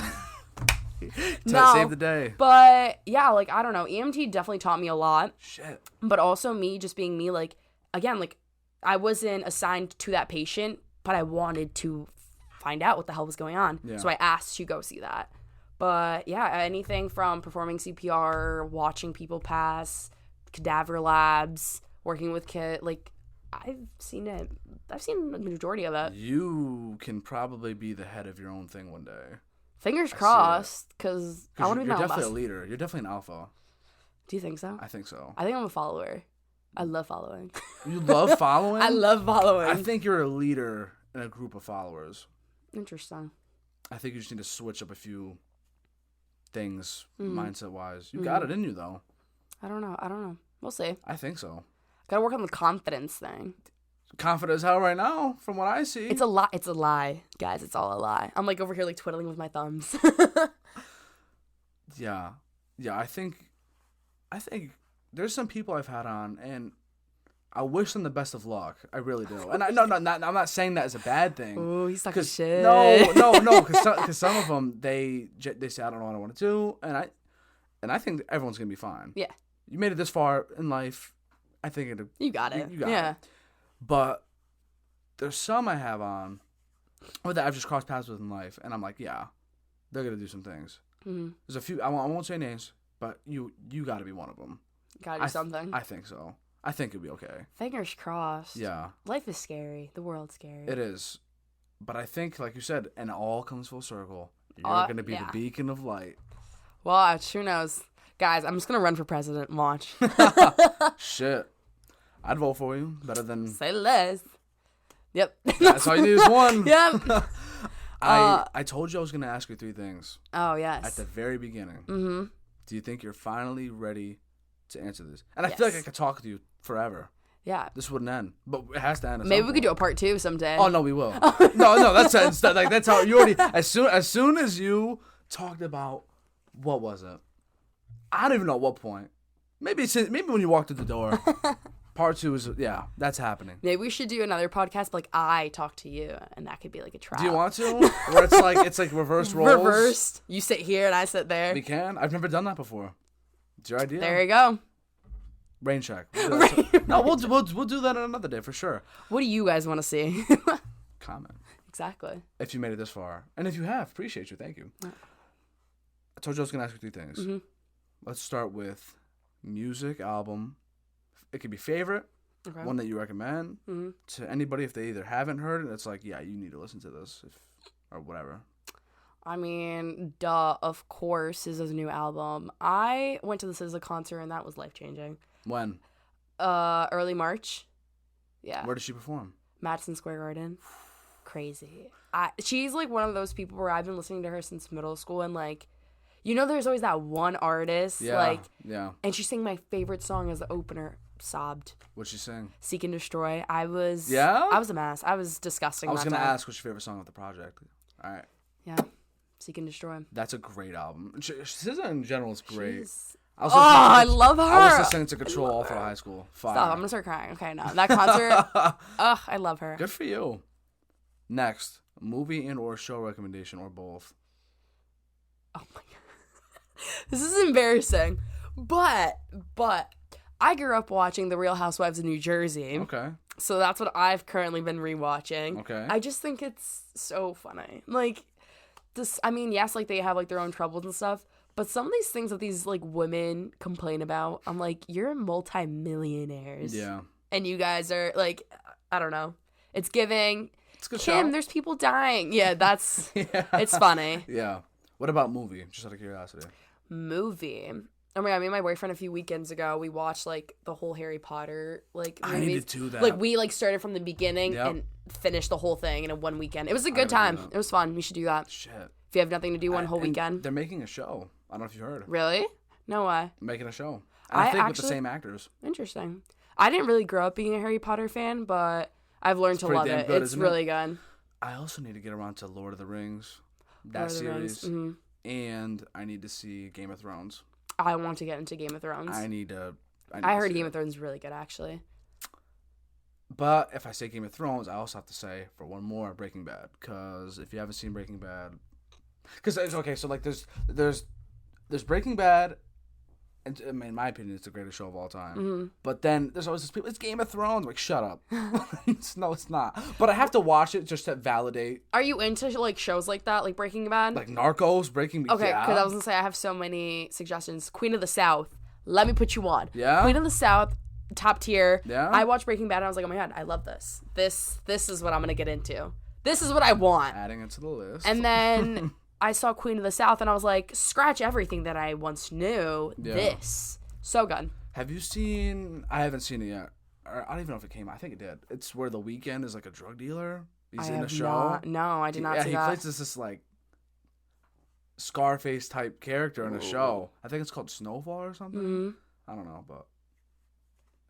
No. Save the day. But, yeah, like, I don't know. EMT definitely taught me a lot. Shit. But also me just being me, like, again, like, I wasn't assigned to that patient, but I wanted to find out what the hell was going on. Yeah. So I asked to go see that. But yeah, anything from performing CPR, watching people pass, cadaver labs, working with kids, like, I've seen it. I've seen the majority of it. You can probably be the head of your own thing one day. Fingers crossed, because I want to be You're definitely a leader. You're definitely an alpha. Do you think so? I think so. I think I'm a follower. I love following. You love following? I love following. I think you're a leader in a group of followers. Interesting. I think you just need to switch up a few things mindset-wise. You got it in you, though. I don't know. We'll see. I think so. Gotta work on the confidence thing. Confident as hell right now, from what I see. It's a lie. It's a lie, guys. It's all a lie. I'm, like, over here, like, twiddling with my thumbs. Yeah. I think there's some people I've had on, and I wish them the best of luck. I really do. And I'm not saying that as a bad thing. Oh, he's talking shit. No, because some of them they say I don't know what I want to do, and I think everyone's gonna be fine. Yeah. You made it this far in life. I think you got it. You got it. But there's some I have on, or that I've just crossed paths with in life, and I'm like, yeah, they're gonna do some things. Mm-hmm. There's a few. I won't say names, but you got to be one of them. Gotta do something. I think so. I think it'll be okay. Fingers crossed. Yeah. Life is scary. The world's scary. It is. But I think, like you said, and it all comes full circle. You're going to be the beacon of light. Well, who knows? Guys, I'm just going to run for president and watch. Shit. I'd vote for you. Better than... Say less. Yep. That's all you need is one. Yep. I told you I was going to ask you 3 things. Oh, yes. At the very beginning. Mm-hmm. Do you think you're finally ready to answer this? And I feel like I could talk to you forever. Yeah. This wouldn't end, but it has to end. Maybe we could do a part 2 someday. Oh no, we will. no, that's how you already. As soon as you talked about what was it? I don't even know at what point. Maybe when you walked through the door. Part 2 is that's happening. Maybe we should do another podcast, but like I talk to you, and that could be like a trap. Do you want to? Where it's like reverse roles. Reversed. You sit here and I sit there. We can. I've never done that before. It's your idea. There you go. Rain check. No, we'll do that on another day for sure. What do you guys want to see? Comment. Exactly. If you made it this far, and if you have, appreciate you. Thank you. I told you I was gonna ask you 3 things. Mm-hmm. Let's start with music album. It could be favorite, one that you recommend to anybody if they either haven't heard it. It's like, yeah, you need to listen to this or whatever. I mean, duh, of course, SZA's new album. I went to the SZA concert, and that was life-changing. When? Early March. Yeah. Where did she perform? Madison Square Garden. Crazy. She's, like, one of those people where I've been listening to her since middle school, and, like, you know there's always that one artist, and she sang my favorite song as the opener. Sobbed. What'd she sing? Seek and Destroy. I was a mess. I was disgusting. I was going to ask what's your favorite song of the project. All right. Yeah. Seek and Destroy. That's a great album. SZA in general is great. I love her. I was listening to Control all through high school. Fire. Stop. I'm going to start crying. Okay, no. That concert. I love her. Good for you. Next, movie and or show recommendation or both. Oh my God. This is embarrassing. But I grew up watching The Real Housewives of New Jersey. Okay. So that's what I've currently been rewatching. Okay. I just think it's so funny. Like, this, I mean, yes, like, they have, like, their own troubles and stuff, but some of these things that these, like, women complain about, I'm like, you're multi-millionaires. Yeah. And you guys are, like, I don't know. It's giving, It's a good Kim, show. there's people dying. Yeah, that's, Yeah. it's funny. Yeah. What about movie? Just out of curiosity. Movie. Oh my god, me and my boyfriend a few weekends ago, we watched, like, the whole Harry Potter, like, movies. I need to do that. Like, we, like, started from the beginning Yep. and finished the whole thing in a one weekend. It was a good gotta do time. that. It was fun. We should do that. Shit. If you have nothing to do one whole And weekend. They're making a show. I don't know if you heard. Really? No way. Making a show. And I think with the same actors. Interesting. I didn't really grow up being a Harry Potter fan, but I've learned to pretty love damn it. good, It's isn't it? really good. I also need to get around to Lord of the Rings. That Lord of the Rings, series. mhm. And I need to see Game of Thrones. I want to get into Game of Thrones. I need to I heard see Game it. of Thrones is really good, actually. But if I say Game of Thrones, I also have to say, for one more, Breaking Bad. Because if you haven't seen Breaking Bad... Because, okay, so, like, there's Breaking Bad, and in my opinion, it's the greatest show of all time. Mm-hmm. But then there's always this people, it's Game of Thrones. I'm like, shut up. No, it's not. But I have to watch it just to validate. Are you into, like, shows like that, like Breaking Bad? Like, Narcos, Breaking Bad. Okay, Yeah. because I was going to say I have so many suggestions. Queen of the South. Let me put you on. Yeah? Queen of the South, top tier. Yeah? I watched Breaking Bad and I was like, oh my god, I love this. This is what I'm going to get into. This is what I want. Adding it to the list. And then I saw Queen of the South and I was like, scratch everything that I once knew. Yeah. This. So good. Have you seen... I haven't seen it yet. Or I don't even know if it came out. I think it did. It's where The Weeknd is like a drug dealer. He's in a show. No, I did not see he that. plays this like Scarface type character in a show. I think it's called Snowfall or something. Mm-hmm. I don't know, but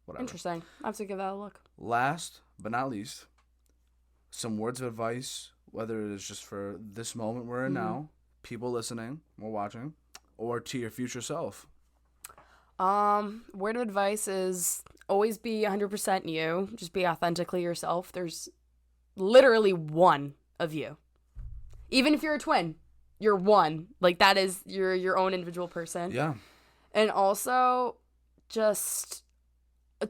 whatever. Interesting. I have to give that a look. Last but not least, some words of advice, whether it is just for this moment we're in now, people listening or watching, or to your future self. Word of advice is always be 100% you. Just be authentically yourself. There's literally one of you. Even if you're a twin, you're one. Like, that is your own individual person. Yeah. And also, just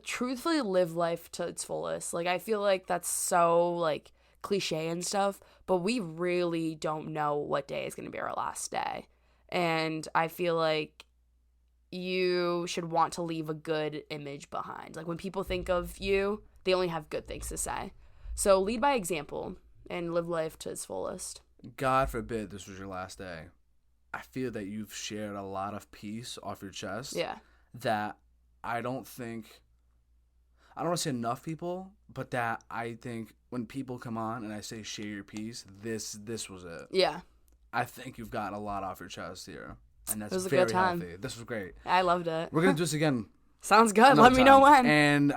truthfully live life to its fullest. Like, I feel like that's so, like, cliche and stuff, but we really don't know what day is going to be our last day. And I feel like you should want to leave a good image behind. Like, when people think of you, they only have good things to say. So lead by example and live life to its fullest. God forbid this was your last day. I feel that you've shared a lot of peace off your chest. Yeah. That I don't want to say enough people, but that I think when people come on and I say share your piece, this was it. Yeah. I think you've gotten a lot off your chest here. And that's It was a very good time. healthy. This was great. I loved it. We're going to do this again. Sounds good. another Let me know time. when. And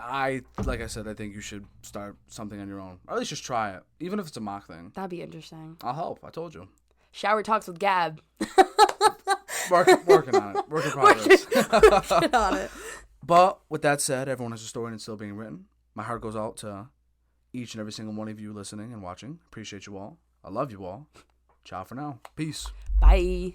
like I said, I think you should start something on your own. Or at least just try it. Even if it's a mock thing. That'd be interesting. I'll help. I told you. Shower talks with Gab. Working on it. Work in progress. Get on it. But with that said, everyone has a story and it's still being written. My heart goes out to each and every single one of you listening and watching. Appreciate you all. I love you all. Ciao for now. Peace. Bye.